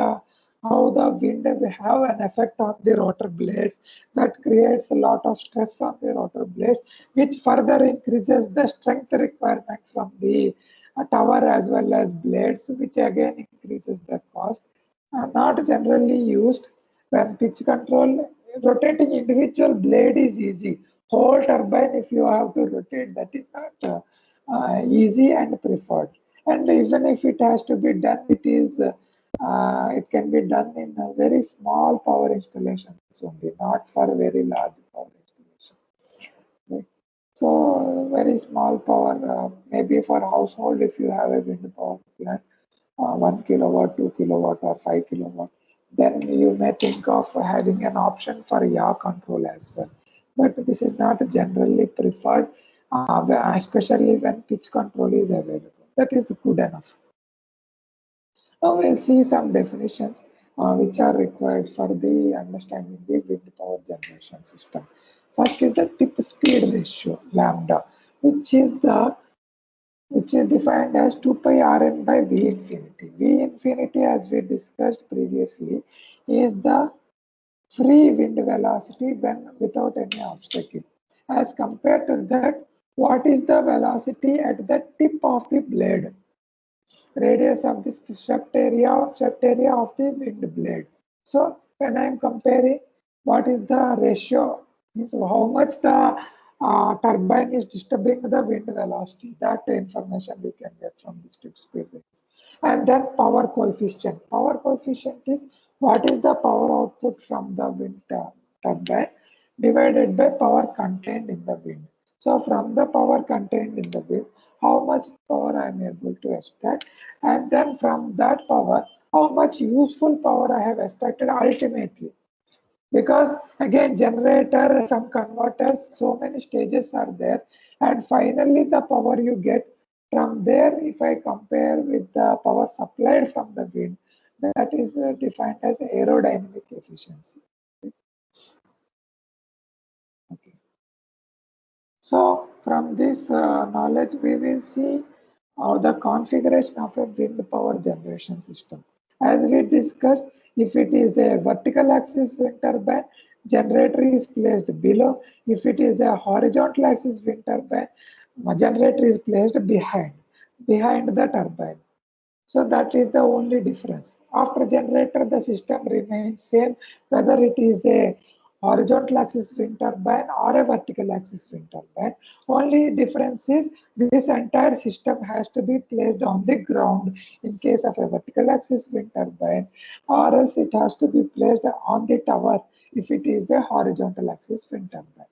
How the wind will have an effect on the rotor blades that creates a lot of stress on the rotor blades, which further increases the strength requirement from the tower as well as blades, which again increases the cost. Not generally used. When pitch control, rotating individual blade is easy. Whole turbine, if you have to rotate, that is not easy and preferred. And even if it has to be done, it can be done in a very small power installations only, not for very large power installation. Right? So very small power, maybe for household, if you have a wind power plant, 1 kilowatt, 2 kilowatt, or 5 kilowatt, then you may think of having an option for yaw control as well. But this is not generally preferred, especially when pitch control is available. That is good enough. Now we'll see some definitions which are required for the understanding the wind power generation system. First is the tip speed ratio, lambda, which is defined as 2 pi Rn by V infinity. V infinity, as we discussed previously, is the free wind velocity when without any obstacle. As compared to that, what is the velocity at the tip of the blade? Radius of the swept area of the wind blade. So when I am comparing what is the ratio, means how much the turbine is disturbing the wind velocity, that information we can get from this tip speed. And then power coefficient. Power coefficient is what is the power output from the wind turbine divided by power contained in the wind. So from the power contained in the wind, how much power I am able to extract, and then from that power, how much useful power I have extracted ultimately. Because again, generator, some converters, so many stages are there, and finally the power you get from there, if I compare with the power supplied from the wind, that is defined as aerodynamic efficiency. Okay. So from this knowledge, we will see the configuration of a wind power generation system. As we discussed, if it is a vertical axis wind turbine, generator is placed below. If it is a horizontal axis wind turbine, generator is placed behind the turbine. So that is the only difference. After generator, the system remains same, whether it is a horizontal axis wind turbine or a vertical axis wind turbine. Only difference is this entire system has to be placed on the ground in case of a vertical axis wind turbine, or else it has to be placed on the tower if it is a horizontal axis wind turbine.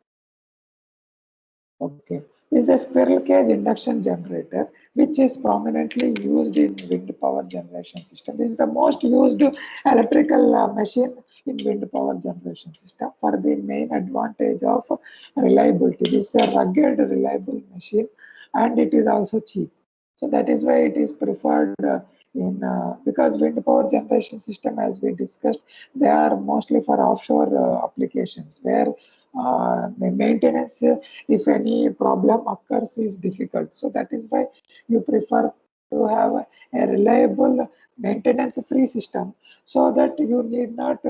Okay, this is a squirrel cage induction generator, which is prominently used in wind power generation system. This is the most used electrical machine in wind power generation system for the main advantage of reliability. This is a rugged, reliable machine, and it is also cheap. So that is why it is preferred in because wind power generation system, as we discussed, they are mostly for offshore applications where the maintenance, if any problem occurs, is difficult. So that is why you prefer to have a reliable maintenance-free system, so that you need not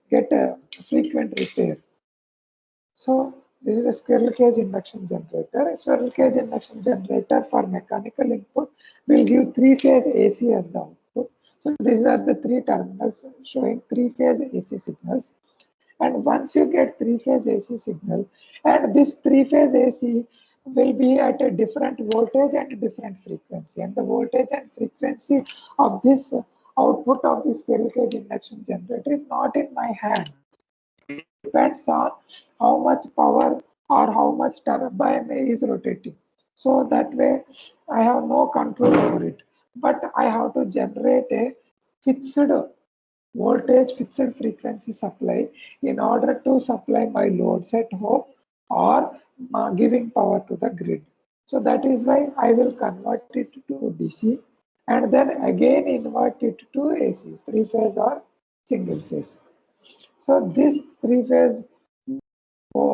get a frequent repair. So this is a squirrel cage induction generator. A squirrel cage induction generator for mechanical input will give three-phase AC as the output. So these are the three terminals showing three-phase AC signals. And once you get three-phase AC signal, and this three-phase AC will be at a different voltage and different frequency. And the voltage and frequency of this output of this squirrel cage induction generator is not in my hand. Depends on how much power or how much turbine is rotating. So that way I have no control over it. But I have to generate a fixed voltage, fixed frequency supply in order to supply my loads at home or giving power to the grid. So that is why I will convert it to DC and then again invert it to AC, three phase or single phase. So this three phase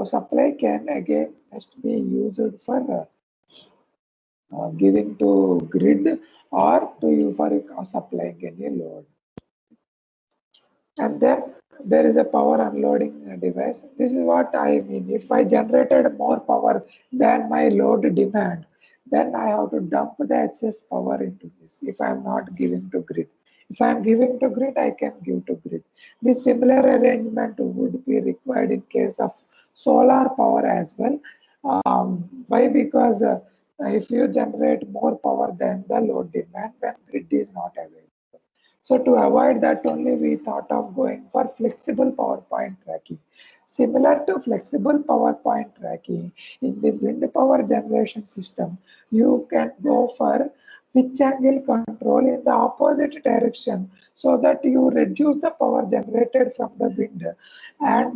supply can again must be used for giving to grid or to you for supplying any load. And then there is a power unloading device. This is what I mean. If I generated more power than my load demand, then I have to dump the excess power into this if I am not giving to grid. If I am giving to grid, I can give to grid. This similar arrangement would be required in case of solar power as well. Why? Because if you generate more power than the load demand, then grid is not available. So to avoid that only we thought of going for flexible power point tracking. Similar to flexible power point tracking, in the wind power generation system, you can go for pitch angle control in the opposite direction so that you reduce the power generated from the wind, and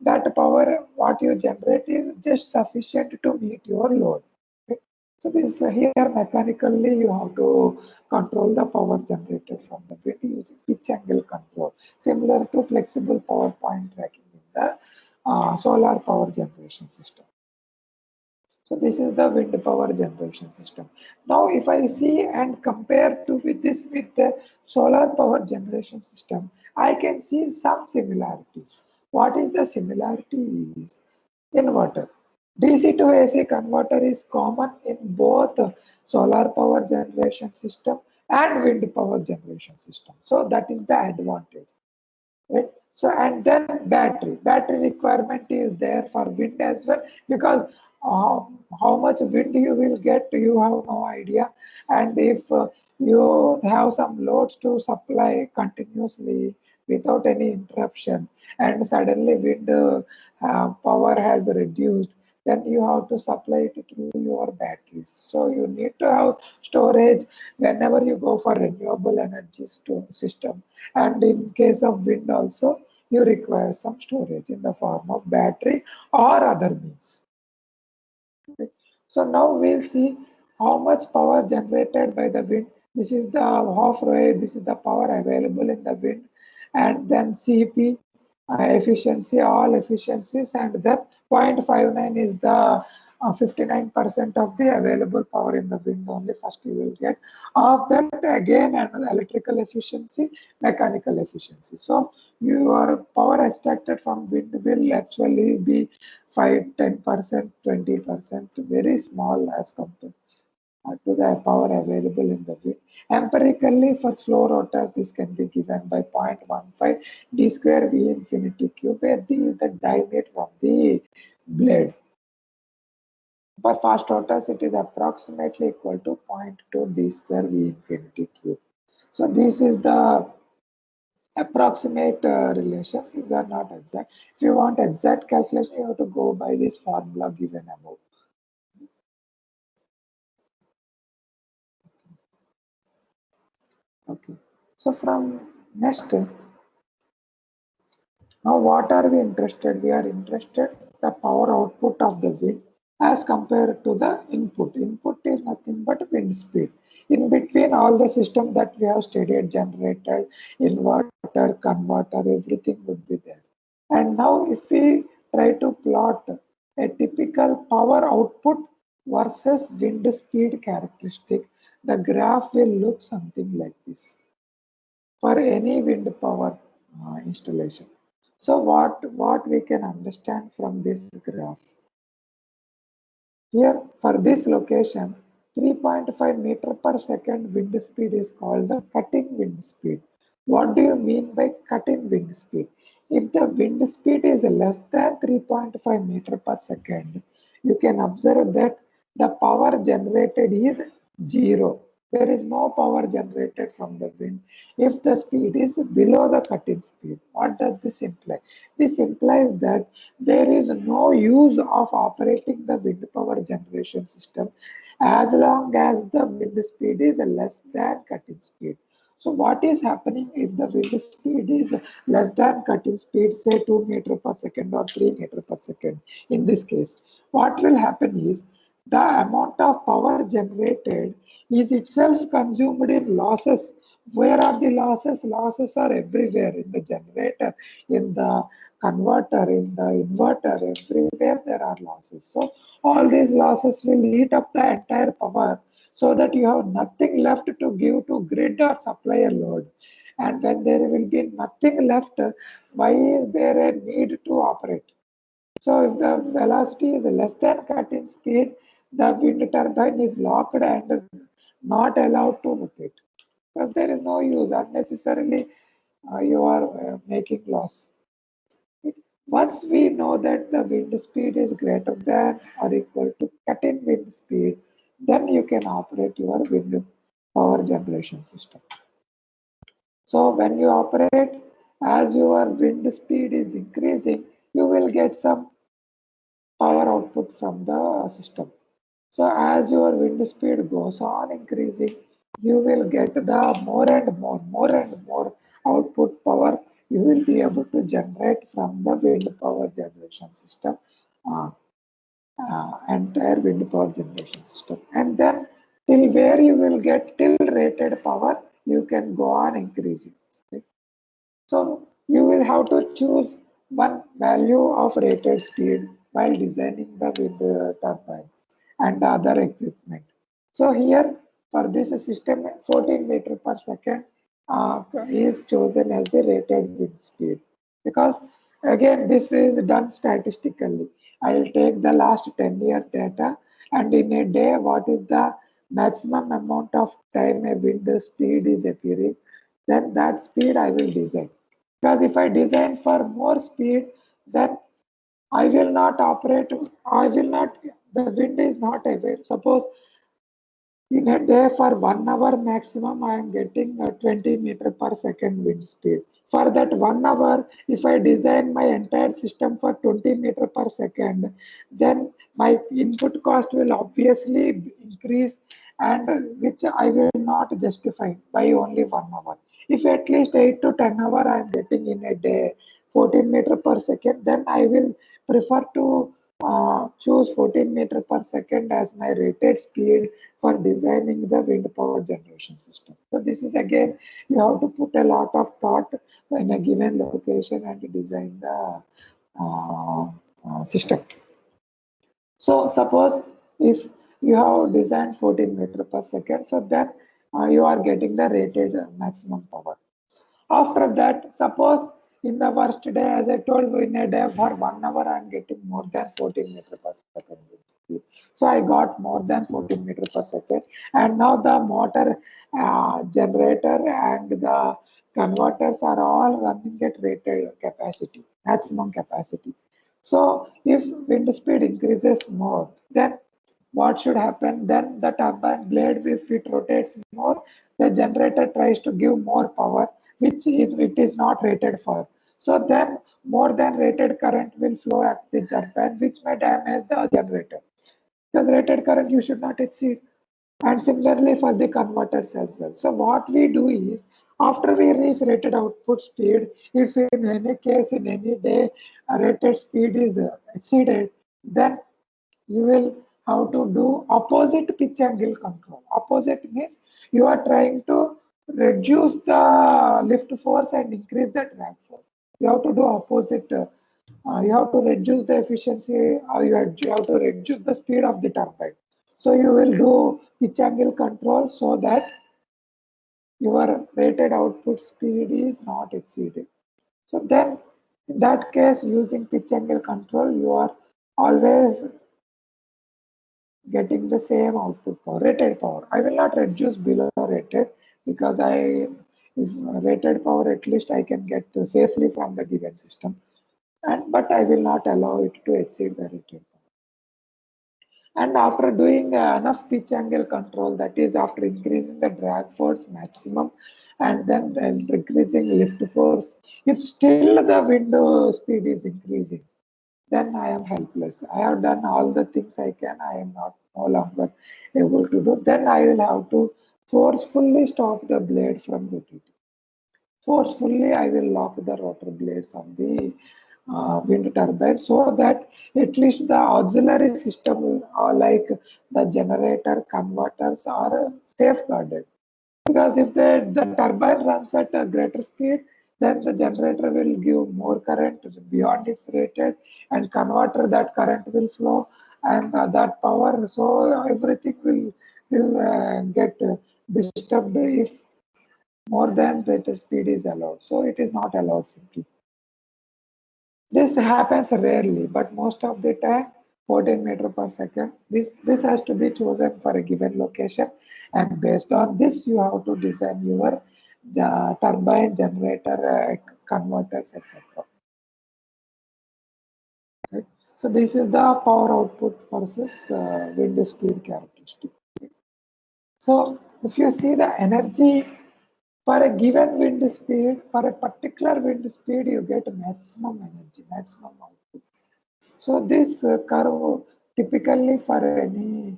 that power what you generate is just sufficient to meet your load. Okay? So this here mechanically you have to control the power generated from the wind using pitch angle control, similar to flexible power point tracking in the solar power generation system. So this is the wind power generation system. Now, if I see and compare to with this with the solar power generation system, I can see some similarities. What is the similarity is inverter. DC to AC converter is common in both solar power generation system and wind power generation system. So that is the advantage. Right? So and then battery requirement is there for wind as well, because how much wind you will get you have no idea, and if you have some loads to supply continuously without any interruption and suddenly wind power has reduced, then you have to supply it through your batteries. So you need to have storage whenever you go for renewable energy system. And in case of wind also, you require some storage in the form of battery or other means. Okay. So now we'll see how much power generated by the wind. This is the half rate, this is the power available in the wind, and then CP, efficiency, all efficiencies, and then 0.59 is the 59% of the available power in the wind only first you will get. Of that again another electrical efficiency, mechanical efficiency. So your power extracted from wind will actually be 5, 10%, 20%, very small as compared to the power available in the wind. Empirically, for slow rotors, this can be given by 0.15 d square V infinity cube, where d is the diameter of the blade. For fast rotors, it is approximately equal to 0.2 d square V infinity cube. So this is the approximate relations. These are not exact. If you want exact calculation, you have to go by this formula given above. Okay. So from next, now what are we interested? We are interested the power output of the wind. as compared to the input. Input is nothing but wind speed. In between all the system that we have studied, generator, inverter, converter, everything would be there. And now if we try to plot a typical power output versus wind speed characteristic, the graph will look something like this for any wind power installation. So what we can understand from this graph? Here, for this location, 3.5 meter per second wind speed is called the cutting wind speed. What do you mean by cutting wind speed? If the wind speed is less than 3.5 meter per second, you can observe that the power generated is zero. There is no power generated from the wind if the speed is below the cutting speed. What does this imply? This implies that there is no use of operating the wind power generation system as long as the wind speed is less than cutting speed. So what is happening if the wind speed is less than cutting speed, say 2 meter per second or 3 meter per second? In this case, what will happen is the amount of power generated is itself consumed in losses. Where are the losses? Losses are everywhere, in the generator, in the converter, in the inverter, everywhere there are losses. So all these losses will eat up the entire power so that you have nothing left to give to grid or supplier load. And when there will be nothing left, why is there a need to operate? So if the velocity is less than cutting speed, the wind turbine is locked and not allowed to rotate because there is no use. Unnecessarily, you are making loss. Once we know that the wind speed is greater than or equal to cutting wind speed, then you can operate your wind power generation system. So when you operate, as your wind speed is increasing, you will get some power output from the system. So as your wind speed goes on increasing, you will get the more and more output power you will be able to generate from the wind power generation system, uh, entire wind power generation system. And then till where you will get till rated power, you can go on increasing. Okay? So you will have to choose one value of rated speed while designing the wind turbine and other equipment. So here for this system, 14 meter per second is chosen as the rated wind speed because again this is done statistically. I will take the last 10-year data and in a day what is the maximum amount of time a wind speed is appearing, then that speed I will design. Because if I design for more speed, then I will not operate, I will not, the wind is not aware. Suppose in a day for 1 hour maximum, I am getting a 20 meter per second wind speed. For that 1 hour, if I design my entire system for 20 meter per second, then my input cost will obviously increase and which I will not justify by only 1 hour. If at least 8 to 10 hour I am getting in a day, 14 meter per second, then I will prefer to choose 14 meter per second as my rated speed for designing the wind power generation system. So this is again, you have to put a lot of thought in a given location and design the system. So suppose if you have designed 14 meter per second, so then you are getting the rated maximum power. After that, suppose in the worst day, as I told you, in a day for 1 hour, I am getting more than 14 meter per second. So I got more than 14 meter per second. And now the motor generator and the converters are all running at rated capacity, maximum capacity. So if wind speed increases more, then what should happen? Then the turbine blade, if it rotates more, the generator tries to give more power, which is it is not rated for. So then more than rated current will flow at the turbine, which may damage the generator. Because rated current you should not exceed. And similarly for the converters as well. So what we do is, after we reach rated output speed, if in any case, in any day, a rated speed is exceeded, then you will have to do opposite pitch angle control. Opposite means you are trying to reduce the lift force and increase the drag force. You have to do opposite. You have to reduce the efficiency, or you have to reduce the speed of the turbine. So you will do pitch angle control so that your rated output speed is not exceeded. So then, in that case, using pitch angle control, you are always getting the same output power, rated power. I will not reduce below rated because if rated power at least I can get safely from the given system, and but I will not allow it to exceed the rated power. And after doing enough pitch angle control, that is after increasing the drag force maximum and then increasing lift force, if still the wind speed is increasing, then I am helpless. I have done all the things I can. I am not no longer able to do. Then I will have to forcefully stop the blade from rotating. Forcefully, I will lock the rotor blades of the wind turbine so that at least the auxiliary system, like the generator converters, are safeguarded. Because if the turbine runs at a greater speed, then the generator will give more current beyond its rated, and converter that current will flow, and that power. So everything will get disturbed if more than rated speed is allowed. So it is not allowed simply. This happens rarely, but most of the time, 14 meter per second. This has to be chosen for a given location, and based on this, you have to design your turbine, generator, converters, etc. Right? So this is the power output versus wind speed characteristic. So if you see the energy for a given wind speed, for a particular wind speed, you get maximum energy, maximum output. So this curve typically for any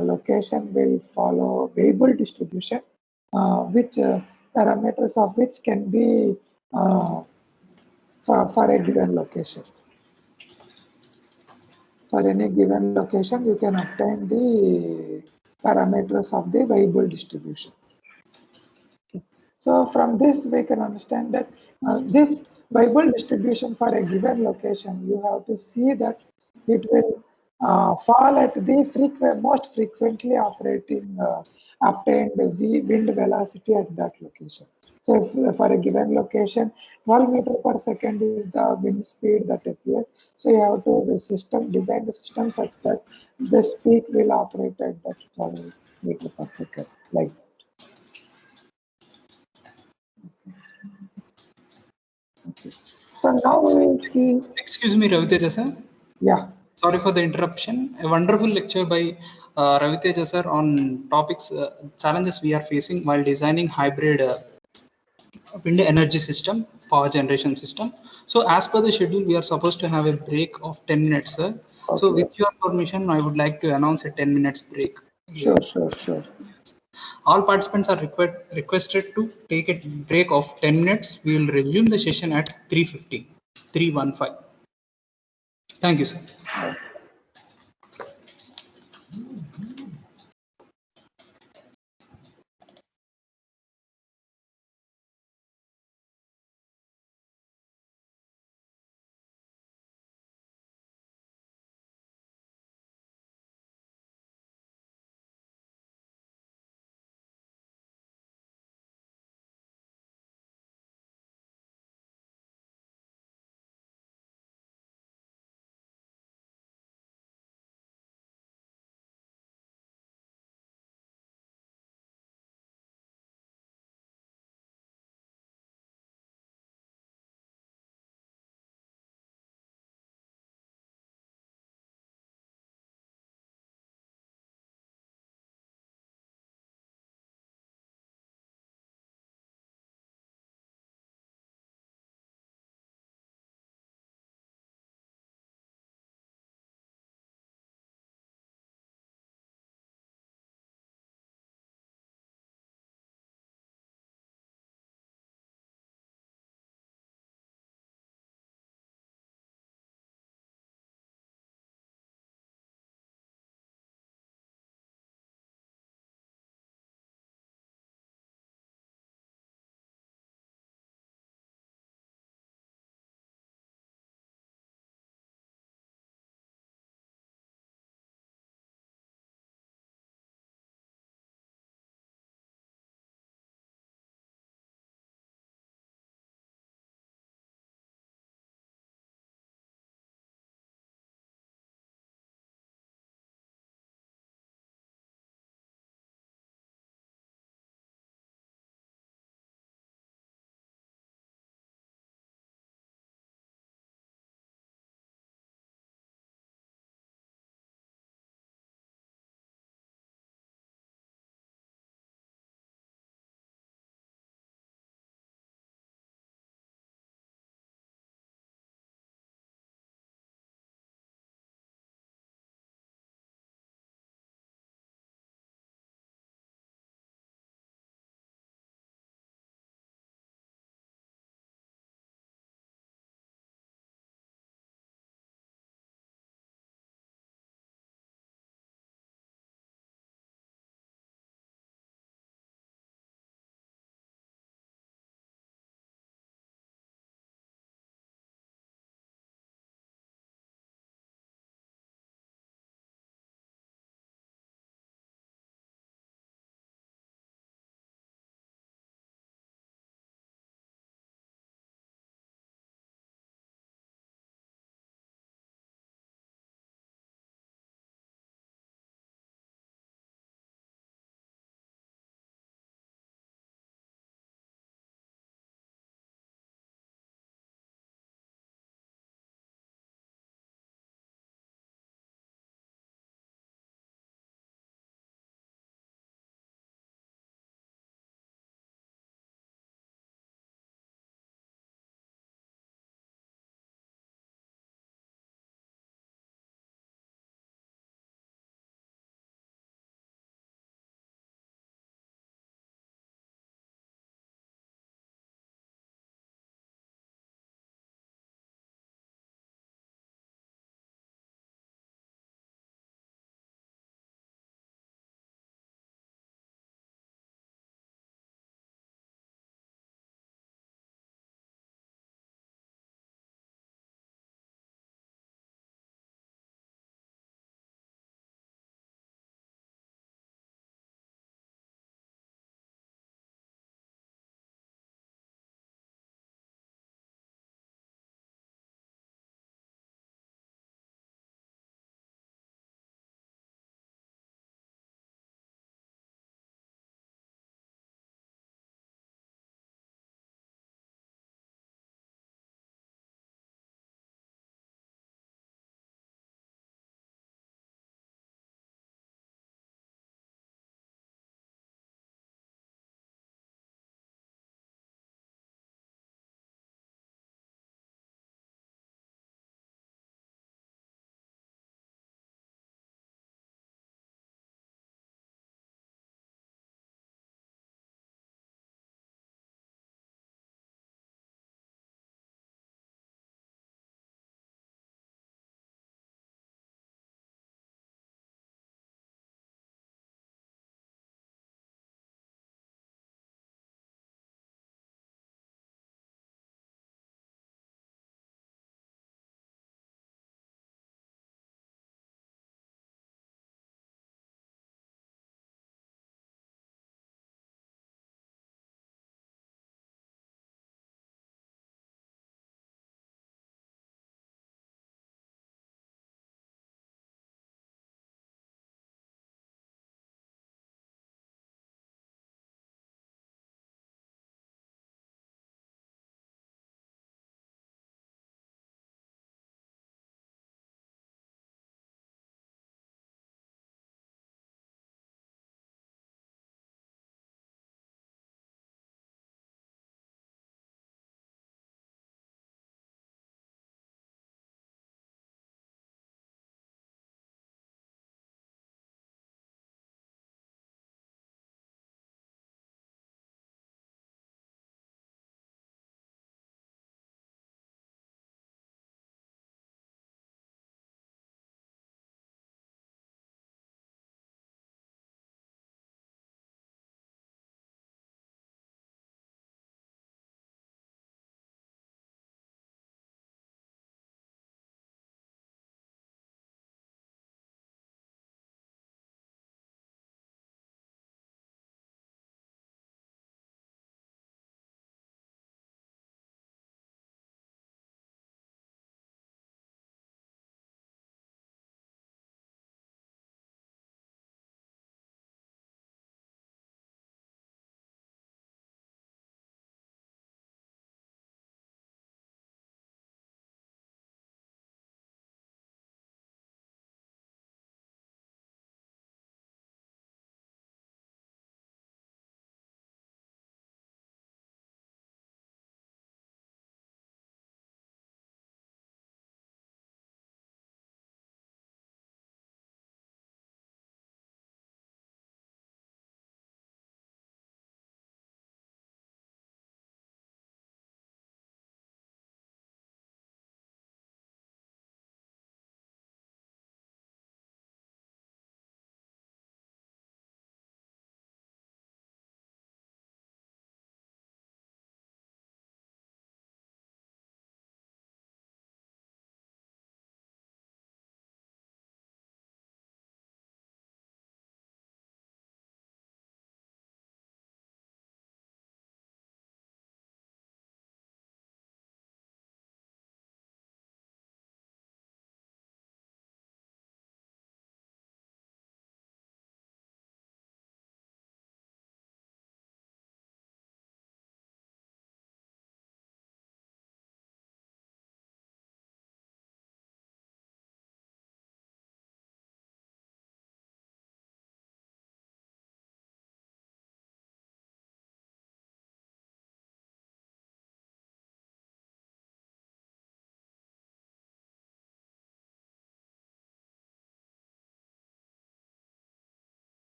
location will follow variable distribution, which parameters of which can be uh, for a given location. For any given location, you can obtain the parameters of the variable distribution. So from this, we can understand that this Bible distribution for a given location, you have to see that it will fall at the most frequently operating obtained wind velocity at that location. So if, for a given location, 12 meter per second is the wind speed that appears. So you have to design the system such that this peak will operate at that 12 meter per second, like. Okay. So now we will see, Excuse me, Ravi Teja sir. yeah, Sorry for the interruption. A wonderful lecture by Ravi Teja sir on topics, challenges we are facing while designing hybrid wind energy system, power generation system. So as per the schedule, we are supposed to have a break of 10 minutes, sir. So okay, with your permission, I would like to announce a 10 minutes break here. sure. All participants are requested to take a break of 10 minutes. We will resume the session at 3:15, 3:15. Thank you, sir.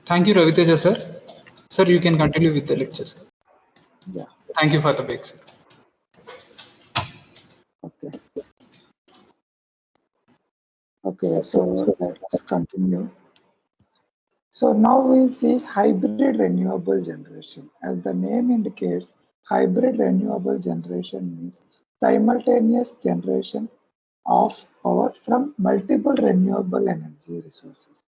Thank you, Raviteja sir. Sir, you can continue with the lecture, sir. Yeah. Thank you for the break, sir. Okay. Okay, so let's continue. So now we'll see hybrid renewable generation. As the name indicates, hybrid renewable generation means simultaneous generation of power from multiple renewable energy resources.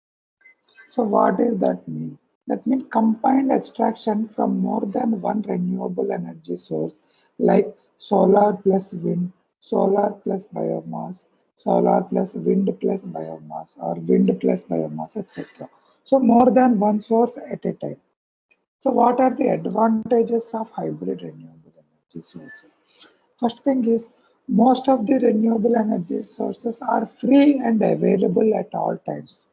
So what does that mean? That means combined extraction from more than one renewable energy source like solar plus wind, solar plus biomass, solar plus wind plus biomass, or wind plus biomass, etc. So more than one source at a time. So what are the advantages of hybrid renewable energy sources? First thing is most of the renewable energy sources are free and available at all times.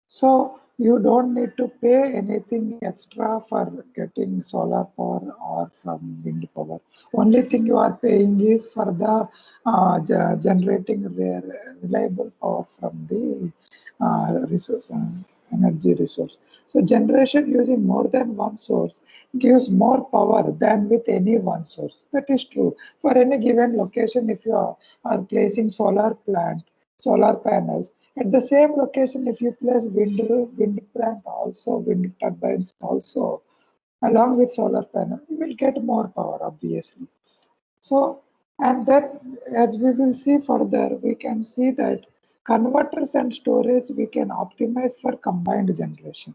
So you don't need to pay anything extra for getting solar power or from wind power. Only thing you are paying is for the generating reliable power from the resource, energy resource. So generation using more than one source gives more power than with any one source. That is true. For any given location, if you are placing solar plant, solar panels, at the same location, if you place wind plant also, wind turbines also, along with solar panel, you will get more power, obviously. So, and then as we will see further, we can see that converters and storage we can optimize for combined generation.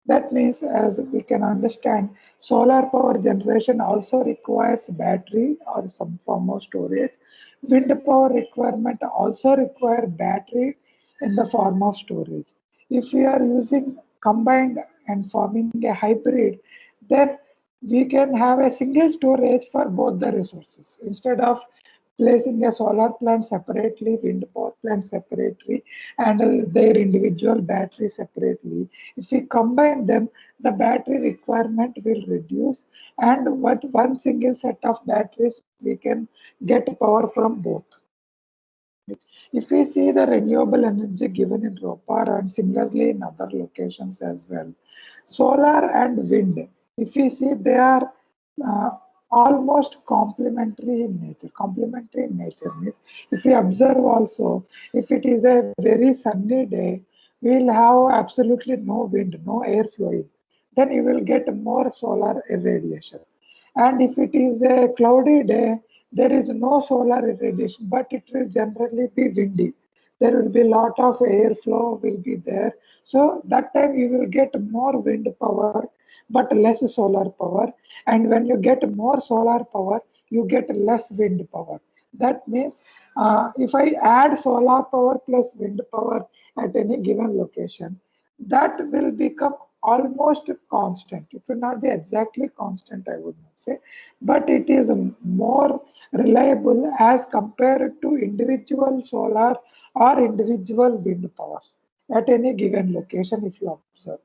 That means, as we can understand, solar power generation also requires battery or some form of storage. Wind power requirement also require battery in the form of storage. If we are using combined and forming a hybrid, then we can have a single storage for both the resources instead of placing a solar plant separately, wind power plant separately, and their individual battery separately. If we combine them, the battery requirement will reduce, and with one single set of batteries, we can get power from both. If we see the renewable energy given in ROPAR and similarly in other locations as well, solar and wind, if we see they are uh, almost complementary in nature. Complementary in nature means if we observe also, if it is a very sunny day, we will have absolutely no wind, no air flowing. Then you will get more solar irradiation. And if it is a cloudy day, there is no solar irradiation, but it will generally be windy. There will be a lot of airflow will be there. So that time you will get more wind power, but less solar power. And when you get more solar power, you get less wind power. That means if I add solar power plus wind power at any given location, that will become almost constant. It will not be exactly constant, I would not say, but it is more reliable as compared to individual solar or individual wind powers at any given location if you observe.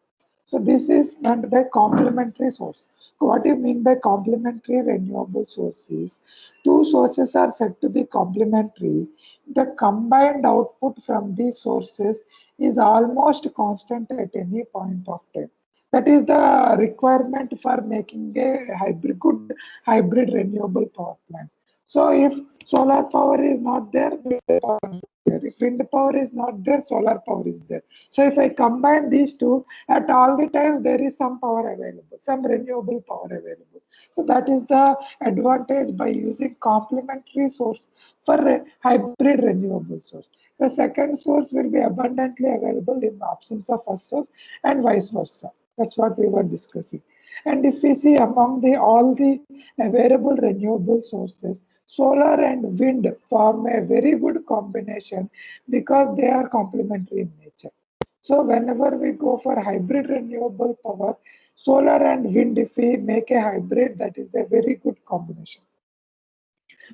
So this is meant by complementary source. What do you mean by complementary renewable sources? Two sources are said to be complementary. The combined output from these sources is almost constant at any point of time. That is the requirement for making a hybrid, good hybrid renewable power plant. So if solar power is not there, wind power is there. If wind power is not there, solar power is there. So if I combine these two, at all the times there is some power available, some renewable power available. So that is the advantage by using complementary source for a hybrid renewable source. The second source will be abundantly available in the absence of first source and vice versa. That's what we were discussing. And if we see among all the available renewable sources, solar and wind form a very good combination because they are complementary in nature. So whenever we go for hybrid renewable power, solar and wind, if we make a hybrid, that is a very good combination.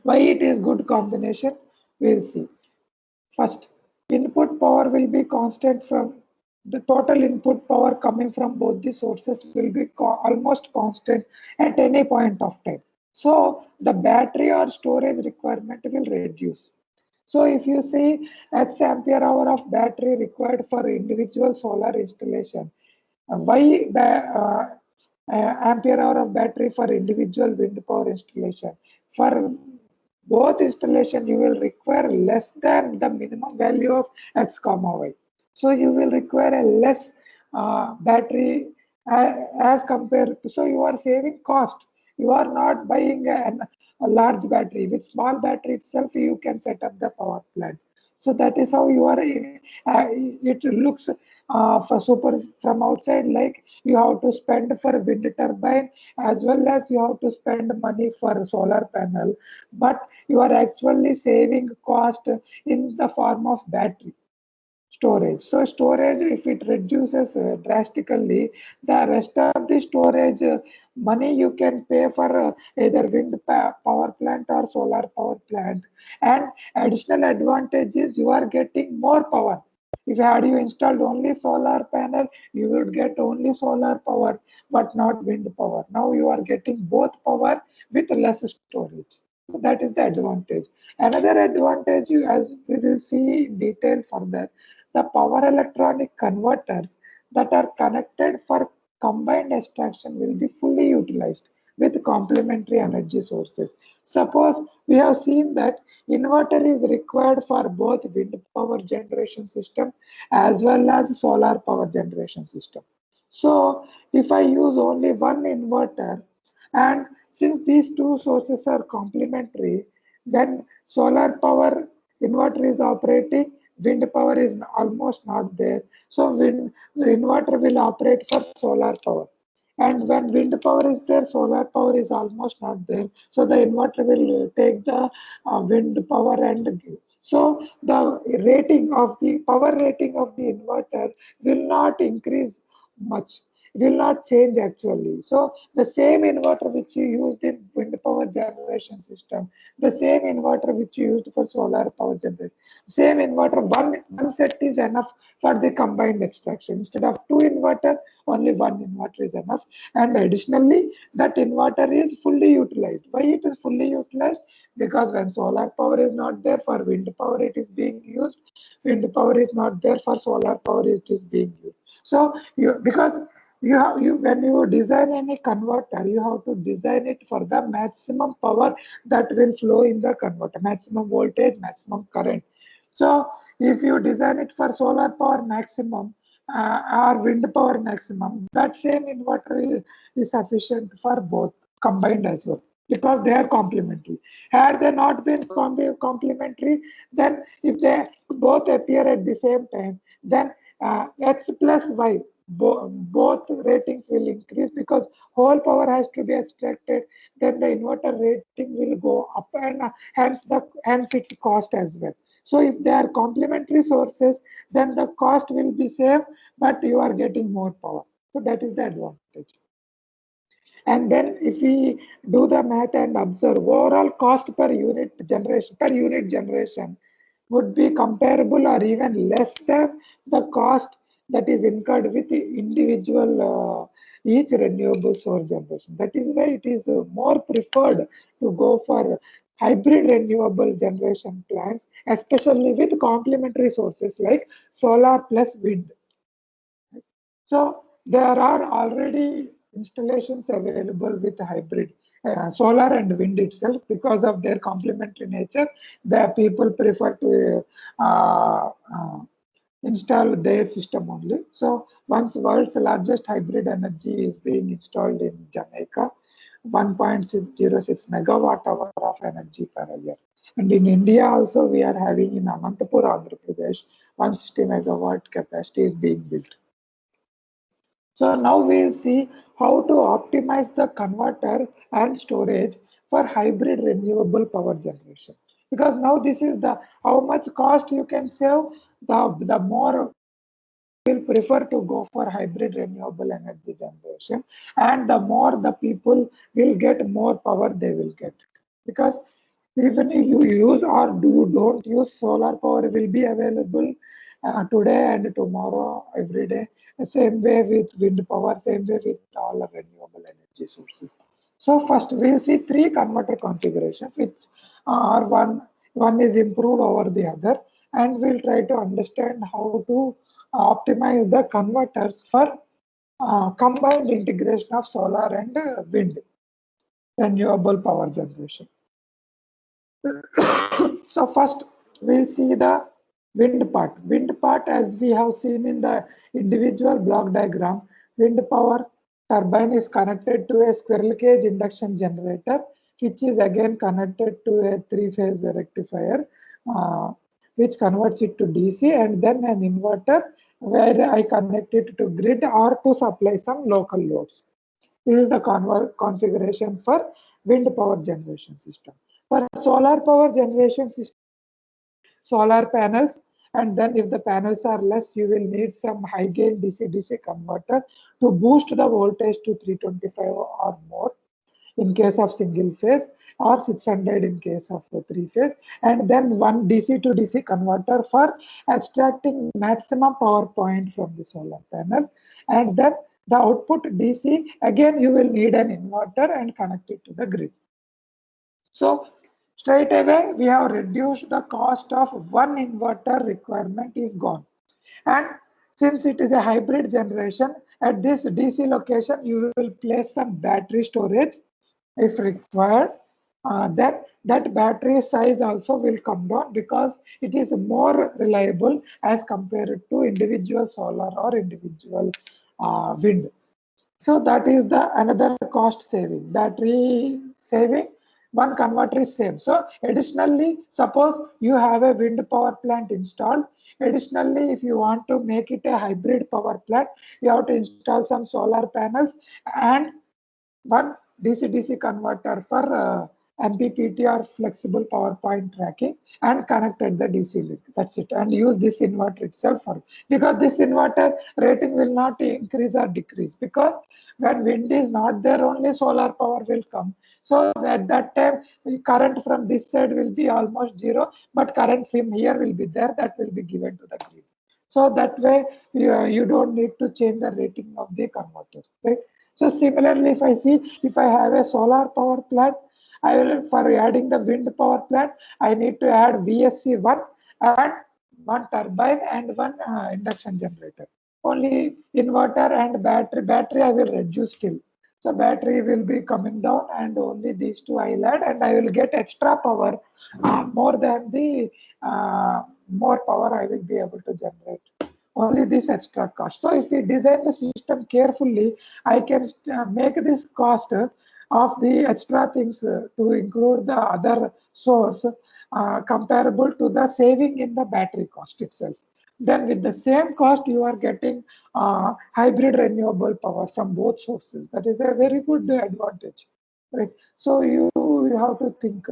Why it is good combination? We'll see. First, input power will be constant from the total input power coming from both the sources will be almost constant at any point of time. So the battery or storage requirement will reduce. So if you see X ampere hour of battery required for individual solar installation, Why ampere hour of battery for individual wind power installation? For both installation, you will require less than the minimum value of X comma Y. So you will require a less battery as compared to, so you are saving cost. You are not buying a large battery. With small battery itself, you can set up the power plant. So that is how you are, it looks for super from outside like you have to spend for wind turbine as well as you have to spend money for solar panel, but you are actually saving cost in the form of battery storage. So storage, if it reduces drastically, the rest of the storage money you can pay for either wind power plant or solar power plant. And additional advantage is you are getting more power. If had you installed only solar panel, you would get only solar power, but not wind power. Now you are getting both power with less storage. So that is the advantage. Another advantage, as we will see in detail further, the power electronic converters that are connected for combined extraction will be fully utilized with complementary energy sources. Suppose we have seen that inverter is required for both wind power generation system as well as solar power generation system. So if I use only one inverter, and since these two sources are complementary, then solar power inverter is operating, wind power is almost not there. So the inverter will operate for solar power. And when wind power is there, solar power is almost not there. So the inverter will take the wind power and give. So the rating of the power rating of the inverter will not increase much, will not change actually. So the same inverter which you used in wind power generation system, the same inverter which you used for solar power generation, same inverter, one set is enough for the combined extraction. Instead of two inverter, only one inverter is enough. And additionally, that inverter is fully utilized. Why it is fully utilized? Because when solar power is not there, for wind power it is being used. Wind power is not there, for solar power it is being used. So because when you design any converter, you have to design it for the maximum power that will flow in the converter, maximum voltage, maximum current. So if you design it for solar power maximum or wind power maximum, that same inverter is sufficient for both combined as well, because they are complementary. Had they not been complementary, then if they both appear at the same time, then X plus Y, both ratings will increase because whole power has to be extracted. Then the inverter rating will go up, and hence its cost as well. So if they are complementary sources, then the cost will be same, but you are getting more power. So that is the advantage. And then if we do the math and observe, overall cost per unit generation would be comparable or even less than the cost that is incurred with the individual each renewable source generation. That is why it is more preferred to go for hybrid renewable generation plants, especially with complementary sources like solar plus wind. So there are already installations available with hybrid solar and wind itself. Because of their complementary nature, the people prefer to install their system only. So once world's largest hybrid energy is being installed in Jamaica, 1.606 megawatt hour of energy per year. And in India also we are having in Anantapur, Andhra Pradesh, 160 megawatt capacity is being built. So now we'll see how to optimize the converter and storage for hybrid renewable power generation. Because now this is the how much cost you can save, the more will prefer to go for hybrid renewable energy generation, and the more the people will get more power they will get. Because even if you use or you don't use, solar power will be available today and tomorrow every day. Same way with wind power, same way with all the renewable energy sources. So first we'll see three converter configurations, which are one is improved over the other, and we'll try to understand how to optimize the converters for combined integration of solar and wind, renewable power generation. So first we'll see the wind part. Wind part, as we have seen in the individual block diagram, wind power turbine is connected to a squirrel cage induction generator, which is again connected to a three-phase rectifier, which converts it to DC, and then an inverter where I connect it to grid or to supply some local loads. This is the configuration for wind power generation system. For solar power generation system, solar panels, and then if the panels are less, you will need some high gain DC-DC converter to boost the voltage to 325 or more in case of single phase, or 600 in case of three phase, and then one DC to DC converter for extracting maximum power point from the solar panel, and then the output DC, again you will need an inverter and connect it to the grid. So straight away we have reduced the cost of one inverter requirement is gone. And since it is a hybrid generation, at this DC location you will place some battery storage if required. Then that battery size also will come down because it is more reliable as compared to individual solar or individual wind. So that is the another cost saving, battery saving. One converter is same. So additionally, suppose you have a wind power plant installed. Additionally, if you want to make it a hybrid power plant, you have to install some solar panels and one DC-DC converter for MPPT or flexible power point tracking, and connected the DC link. That's it. And use this inverter itself for, because this inverter rating will not increase or decrease, because when wind is not there, only solar power will come. So at that time, current from this side will be almost zero, but current from here will be there, that will be given to the grid. So that way, you don't need to change the rating of the converter, right? So similarly, if I have a solar power plant, I will, for adding the wind power plant, I need to add VSC1 and one turbine and one induction generator. Only inverter and battery I will reduce still. So battery will be coming down, and only these two I will add, and I will get extra power, more than the more power I will be able to generate. Only this extra cost. So if we design the system carefully, I can make this cost of the extra things to include the other source comparable to the saving in the battery cost itself. Then with the same cost, you are getting hybrid renewable power from both sources. That is a very good advantage, right? So you have to think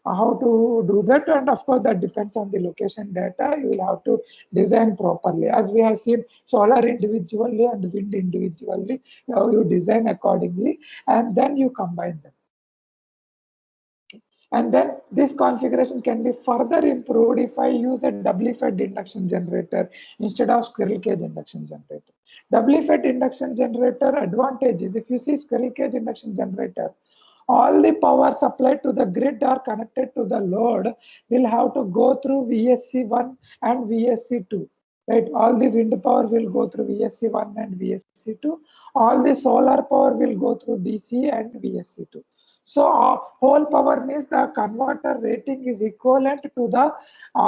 how to do that, and of course that depends on the location data. You will have to design properly, as we have seen solar individually and wind individually. You design accordingly, and then you combine them. And then this configuration can be further improved if I use a doubly fed induction generator instead of squirrel cage induction generator. Doubly fed induction generator advantage is, if you see squirrel cage induction generator, all the power supplied to the grid or connected to the load will have to go through VSC1 and VSC2. Right? All the wind power will go through VSC1 and VSC2. All the solar power will go through DC and VSC2. So whole power means the converter rating is equivalent to the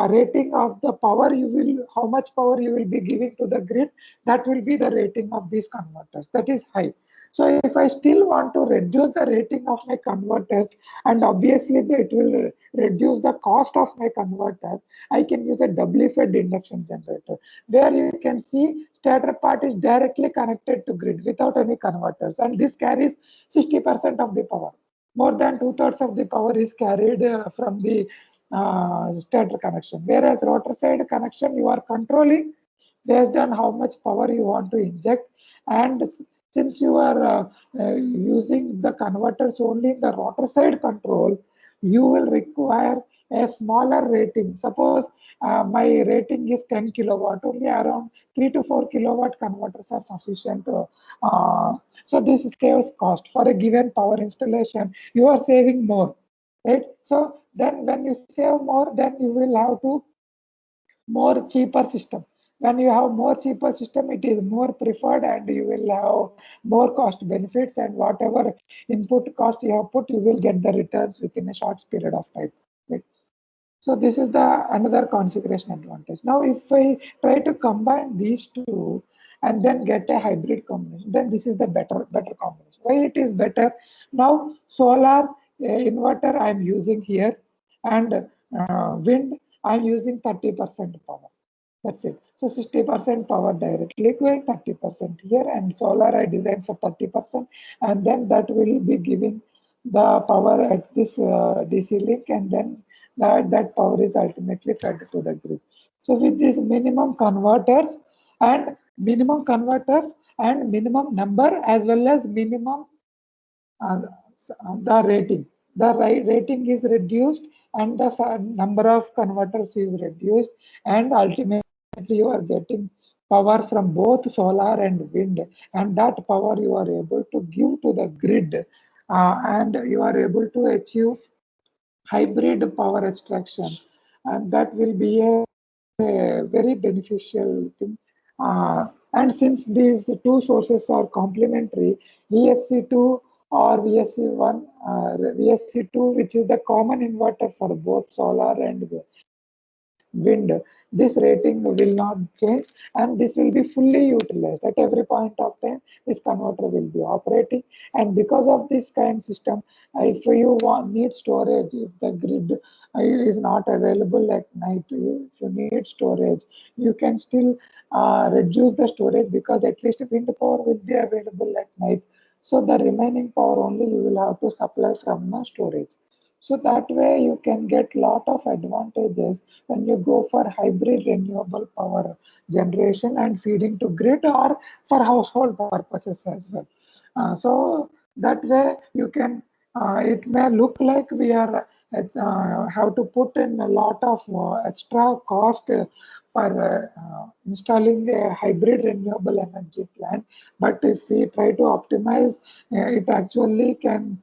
rating of the power you will, how much power you will be giving to the grid. That will be the rating of these converters. That is high. So if I still want to reduce the rating of my converters, and obviously it will reduce the cost of my converter, I can use a doubly fed induction generator, where you can see stator part is directly connected to grid without any converters, and this carries 60% of the power. More than 2/3 of the power is carried from the stator connection, whereas rotor side connection you are controlling based on how much power you want to inject. And since you are using the converters only in the rotor side control, you will require a smaller rating. Suppose my rating is 10 kilowatt, only around 3 to 4 kilowatt converters are sufficient. So this saves cost. For a given power installation, you are saving more, right? So then when you save more, then you will have to more cheaper system. When you have more cheaper system, it is more preferred and you will have more cost benefits, and whatever input cost you have put, you will get the returns within a short period of time. Right? So this is the another configuration advantage. Now, if I try to combine these two and then get a hybrid combination, then this is the better combination. Why it is better? Now, solar inverter I am using here, and wind I am using 30% power. That's it. So 60% power directly going, 30% here, and solar I designed for 30%, and then that will be giving the power at this DC link, and then that power is ultimately fed to the grid. So with these minimum converters and minimum number, as well as minimum uh, the rating. The rating is reduced and the number of converters is reduced, and ultimately you are getting power from both solar and wind, and that power you are able to give to the grid, and you are able to achieve hybrid power extraction, and that will be a very beneficial thing. And since these two sources are complementary, VSC2 or VSC1, VSC2, which is the common inverter for both solar and wind, this rating will not change, and this will be fully utilized at every point of time. This converter will be operating, and because of this kind system, if you need storage, if the grid is not available at night, if you need storage, you can still reduce the storage, because at least wind power will be available at night. So the remaining power only you will have to supply from the storage. So that way you can get lot of advantages when you go for hybrid renewable power generation and feeding to grid, or for household purposes as well. So that way you can, it may look like we are have to put in a lot of extra cost for installing a hybrid renewable energy plant. But if we try to optimize, it actually can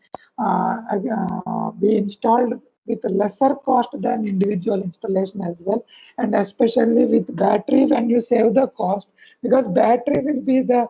be installed with lesser cost than individual installation as well, and especially with battery, when you save the cost, because battery will be the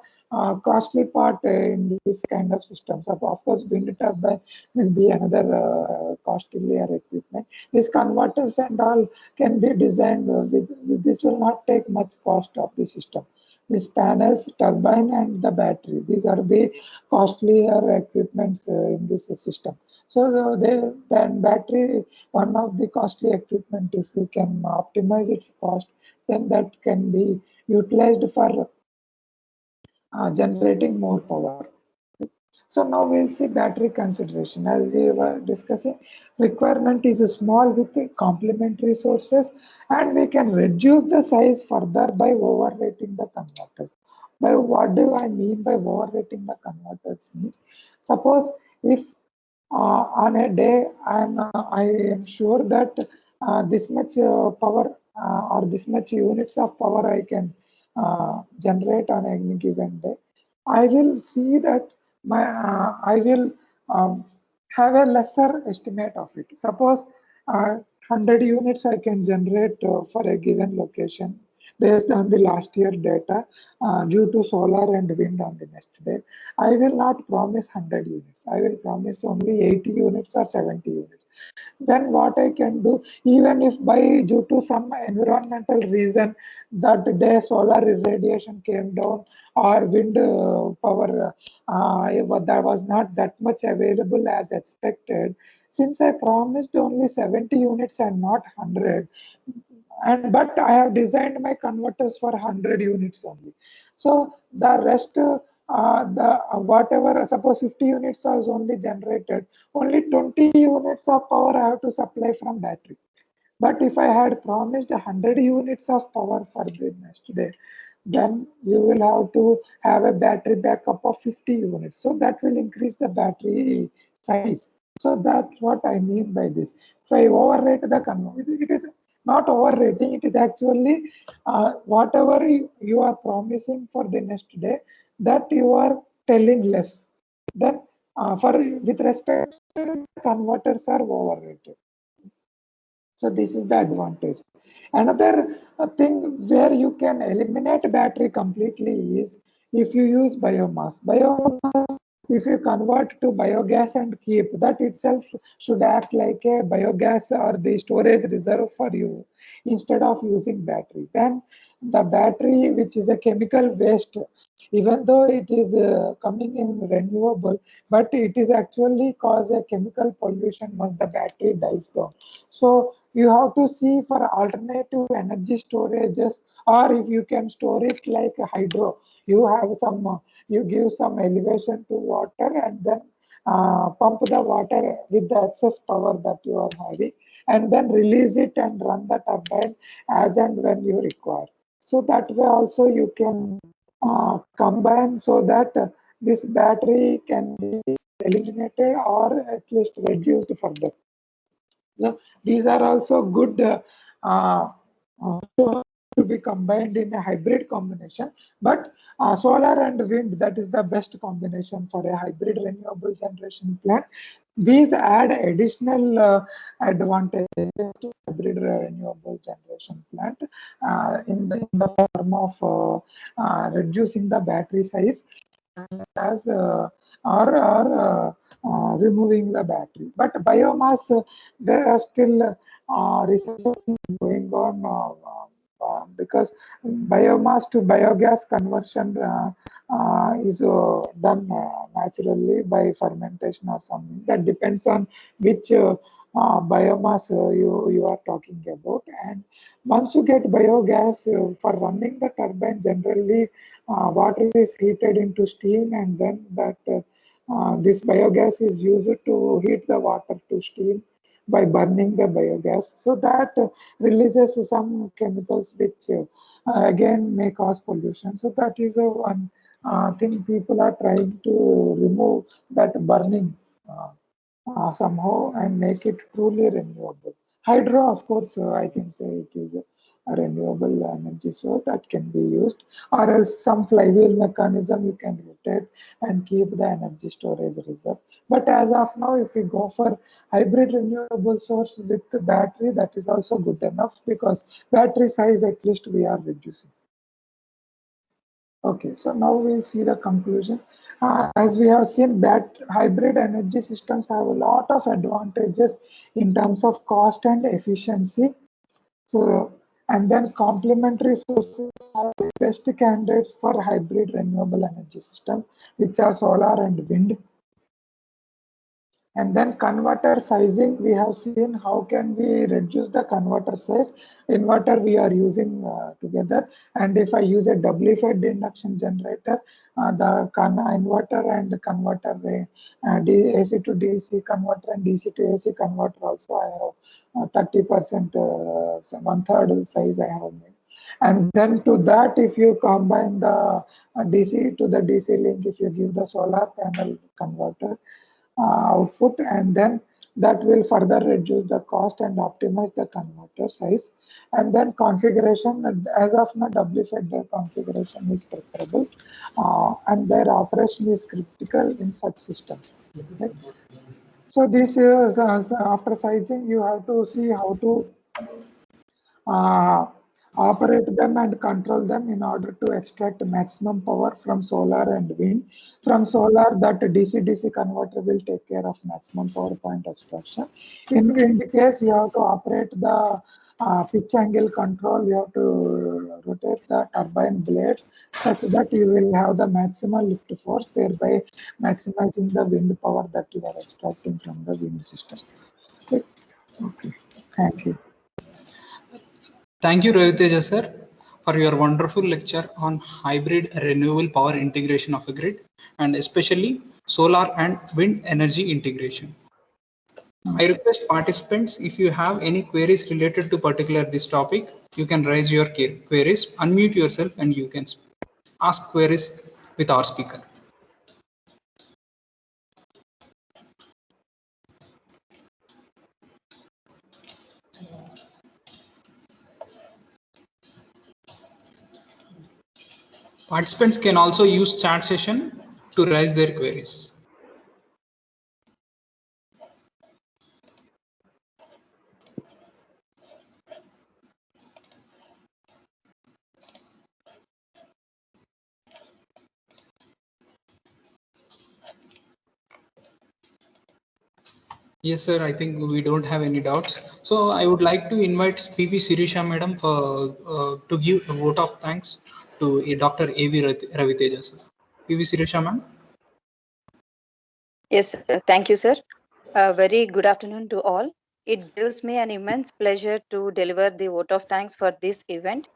costly part in this kind of systems. Of course, wind turbine will be another costlier equipment. These converters and all can be designed with this will not take much cost of the system. These panels, turbine, and the battery, these are the costlier equipments in this system. So then battery, one of the costly equipment, if we can optimize its cost, then that can be utilized for generating more power. So now we'll see battery consideration. As we were discussing, requirement is small with complementary sources, and we can reduce the size further by overrating the converters. By what do I mean by overrating the converters? Means, suppose if on a day I am sure that this much power or this much units of power I can generate on any given day, I will see that I will have a lesser estimate of it. Suppose 100 units I can generate for a given location based on the last year data due to solar and wind on the next day. I will not promise 100 units. I will promise only 80 units or 70 units. Then what I can do, even if by due to some environmental reason that day solar irradiation came down, or wind power there was not that much available as expected, since I promised only 70 units and not 100, and but I have designed my converters for 100 units only. So the rest, the whatever, suppose 50 units is only generated, only 20 units of power I have to supply from battery. But if I had promised 100 units of power for the next day, then you will have to have a battery backup of 50 units. So that will increase the battery size. So that's what I mean by this. So I overrate the converter. It is not overrating, it is actually whatever you are promising for the next day, that you are telling less. Then for with respect to converters are overrated. So this is the advantage. Another thing where you can eliminate battery completely is if you use biomass. Biomass, if you convert to biogas and keep, that itself should act like a biogas or the storage reserve for you instead of using battery. Then the battery, which is a chemical waste, even though it is coming in renewable, but it is actually cause a chemical pollution once the battery dies down. So you have to see for alternative energy storages, or if you can store it like a hydro, you have some, you give some elevation to water and then pump the water with the excess power that you are having, and then release it and run the turbine as and when you require. So that way also you can combine so that this battery can be eliminated or at least reduced further. So these are also good to be combined in a hybrid combination. But solar and wind, that is the best combination for a hybrid renewable generation plant. These add additional advantages to hybrid renewable generation plant in the form of reducing the battery size as or removing the battery. But biomass, there are still research going on because biomass to biogas conversion is done naturally by fermentation or something. That depends on which biomass you are talking about. And once you get biogas for running the turbine, generally water is heated into steam, and then that this biogas is used to heat the water to steam by burning the biogas. So that releases some chemicals which again may cause pollution. So that is one thing people are trying to remove, that burning somehow and make it truly renewable. Hydro, of course, I can say it is a renewable energy source that can be used, or else some flywheel mechanism you can rotate and keep the energy storage reserve. But as of now, if we go for hybrid renewable source with the battery, that is also good enough because battery size at least we are reducing. Okay, so now we'll see the conclusion. As we have seen that hybrid energy systems have a lot of advantages in terms of cost and efficiency. So, and then complementary sources are the best candidates for hybrid renewable energy system, which are solar and wind. And then converter sizing, we have seen how can we reduce the converter size. Inverter we are using together. And if I use a doubly fed induction generator, the inverter and converter, AC to DC converter and DC to AC converter also I have 30%, so 1/3 size I have made. And then to that, if you combine the DC to the DC link, if you give the solar panel converter, output, and then that will further reduce the cost and optimize the converter size. And then configuration, as of now, WFED configuration is preferable, and their operation is critical in such systems. Right? So this is after sizing, you have to see how to operate them and control them in order to extract maximum power from solar and wind. From solar, that DC-DC converter will take care of maximum power point extraction. In wind case, you have to operate the pitch angle control, you have to rotate the turbine blades such that you will have the maximal lift force, thereby maximizing the wind power that you are extracting from the wind system. Okay, thank you. Thank you, Ravi Teja sir, for your wonderful lecture on hybrid renewable power integration of a grid, and especially solar and wind energy integration. I request participants, if you have any queries related to particular this topic, you can raise your queries, unmute yourself, and you can ask queries with our speaker. Participants can also use chat session to raise their queries. Yes, sir. I think we don't have any doubts. So I would like to invite PV Sirisha madam to give a vote of thanks to Dr. A.V. Raviteja, sir. PV Sirisha ma'am. Yes, thank you, sir. A very good afternoon to all. It gives me an immense pleasure to deliver the vote of thanks for this event.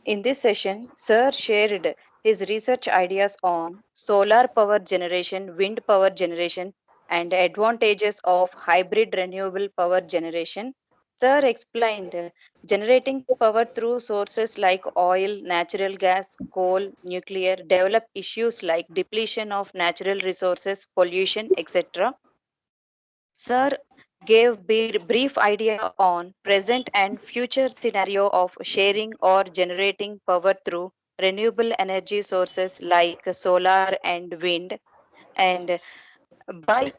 In this session, Sir shared his research ideas on solar power generation, wind power generation, and advantages of hybrid renewable power generation. Sir explained generating power through sources like oil, natural gas, coal, nuclear develop issues like depletion of natural resources, pollution, etc. Sir gave brief idea on present and future scenario of sharing or generating power through renewable energy sources like solar and wind. And by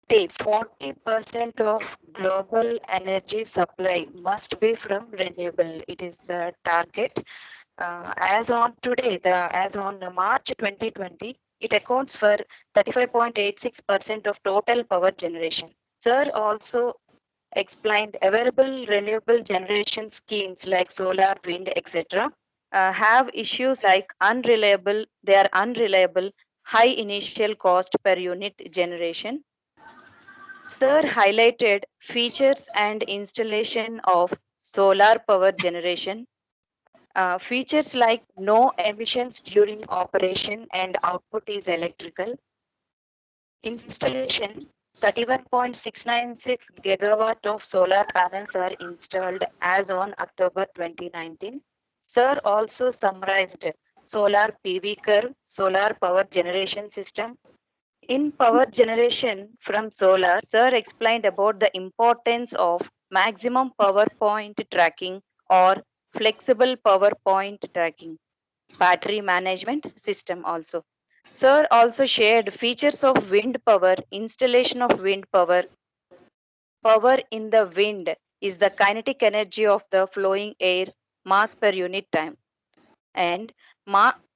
2030, 40% of global energy supply must be from renewable. It is the target. As on today, as on March 2020, it accounts for 35.86% of total power generation. Sir also explained available renewable generation schemes like solar, wind, etc. Have issues like they are unreliable, high initial cost per unit generation. Sir highlighted features and installation of solar power generation. Features like no emissions during operation and output is electrical. Installation 31.696 gigawatt of solar panels are installed as on October 2019. Sir also summarized solar PV curve, solar power generation system. In power generation from solar, Sir explained about the importance of maximum power point tracking or flexible power point tracking, battery management system also. Sir also shared features of wind power, installation of wind power. Power in the wind is the kinetic energy of the flowing air mass per unit time. And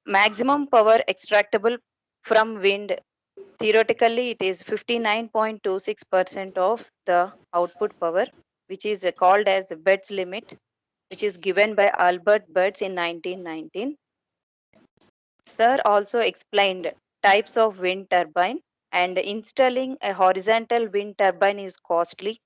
maximum power extractable from wind, theoretically it is 59.26% of the output power, which is called as Betts limit, which is given by Albert Betts in 1919. Sir also explained types of wind turbine, and installing a horizontal wind turbine is costly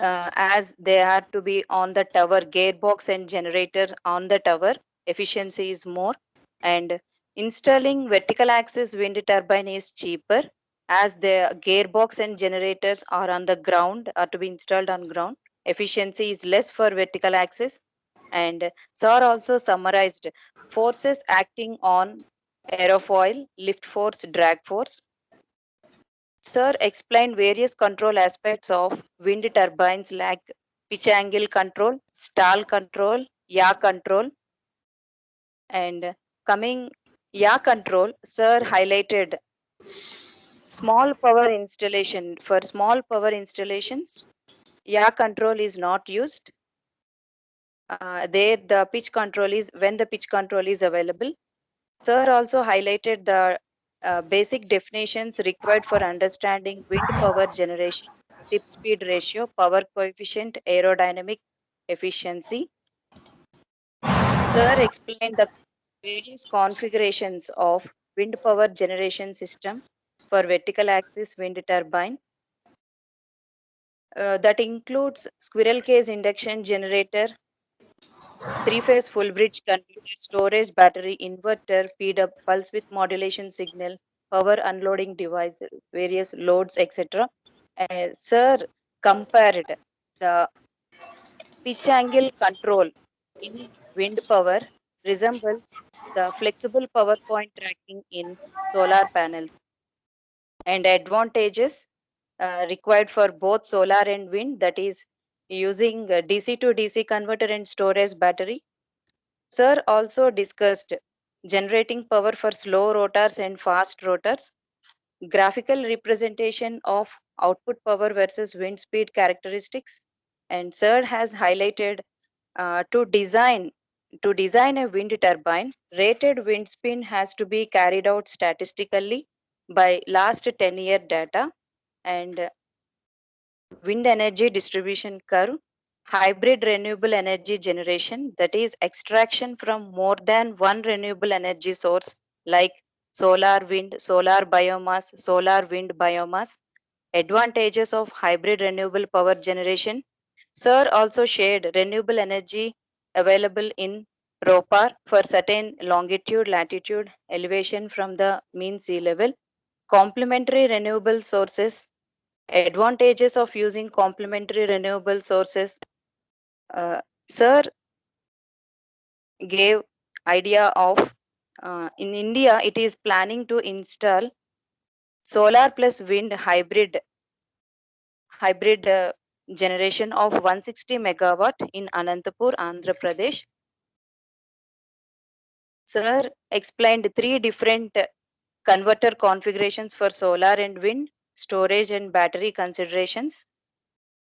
as they have to be on the tower, gearbox and generator on the tower. Efficiency is more. And installing vertical axis wind turbine is cheaper as the gearbox and generators are on the ground, are to be installed on ground. Efficiency is less for vertical axis. And Sir also summarized forces acting on aerofoil, lift force, drag force. Sir explained various control aspects of wind turbines like pitch angle control, stall control, yaw control. And coming yaw control, Sir highlighted small power installation. For small power installations, yaw control is not used. There the pitch control is when the pitch control is available. Sir also highlighted the basic definitions required for understanding wind power generation, tip speed ratio, power coefficient, aerodynamic efficiency. Sir explained the various configurations of wind power generation system for vertical axis wind turbine. That includes squirrel cage induction generator, three-phase full bridge converter, storage battery, inverter, feed up, pulse width modulation signal, power unloading device, various loads, etc. Sir compared the pitch angle control in wind power resembles the flexible power point tracking in solar panels, and advantages required for both solar and wind, that is using DC to DC converter and storage battery. Sir also discussed generating power for slow rotors and fast rotors, graphical representation of output power versus wind speed characteristics, and Sir has highlighted uh, to design to design a wind turbine, rated wind speed has to be carried out statistically by last 10-year data, and wind energy distribution curve, hybrid renewable energy generation, that is extraction from more than one renewable energy source like solar, wind, solar biomass, solar, wind biomass, advantages of hybrid renewable power generation. Sir also shared renewable energy available in ROPAR for certain longitude, latitude, elevation from the mean sea level, complementary renewable sources, advantages of using complementary renewable sources. Sir gave idea of in India it is planning to install solar plus wind hybrid generation of 160 megawatt in Anantapur, Andhra Pradesh. Sir explained three different converter configurations for solar and wind, storage and battery considerations,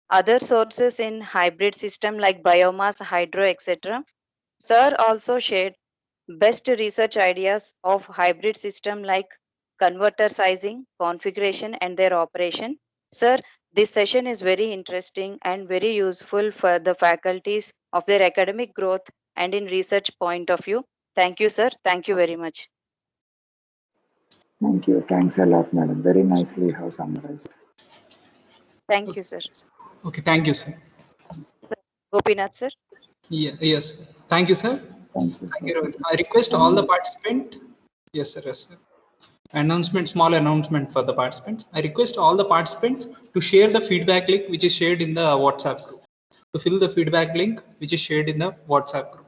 other sources in hybrid system like biomass, hydro, etc. Sir also shared best research ideas of hybrid system like converter sizing, configuration and their operation. Sir, this session is very interesting and very useful for the faculties of their academic growth and in research point of view. Thank you, sir. Thank you very much. Thank you. Thanks a lot, madam. Very nicely you have summarized. Thank you, sir. Okay, thank you, sir. Gopinath, sir. Yeah, yes. Thank you, sir. Thank you. Thank you, Ravi. I request all the participants. Yes, sir. Yes, sir. Announcement, small announcement for the participants. I request all the participants to share the feedback link which is shared in the WhatsApp group. To fill the feedback link which is shared in the WhatsApp group.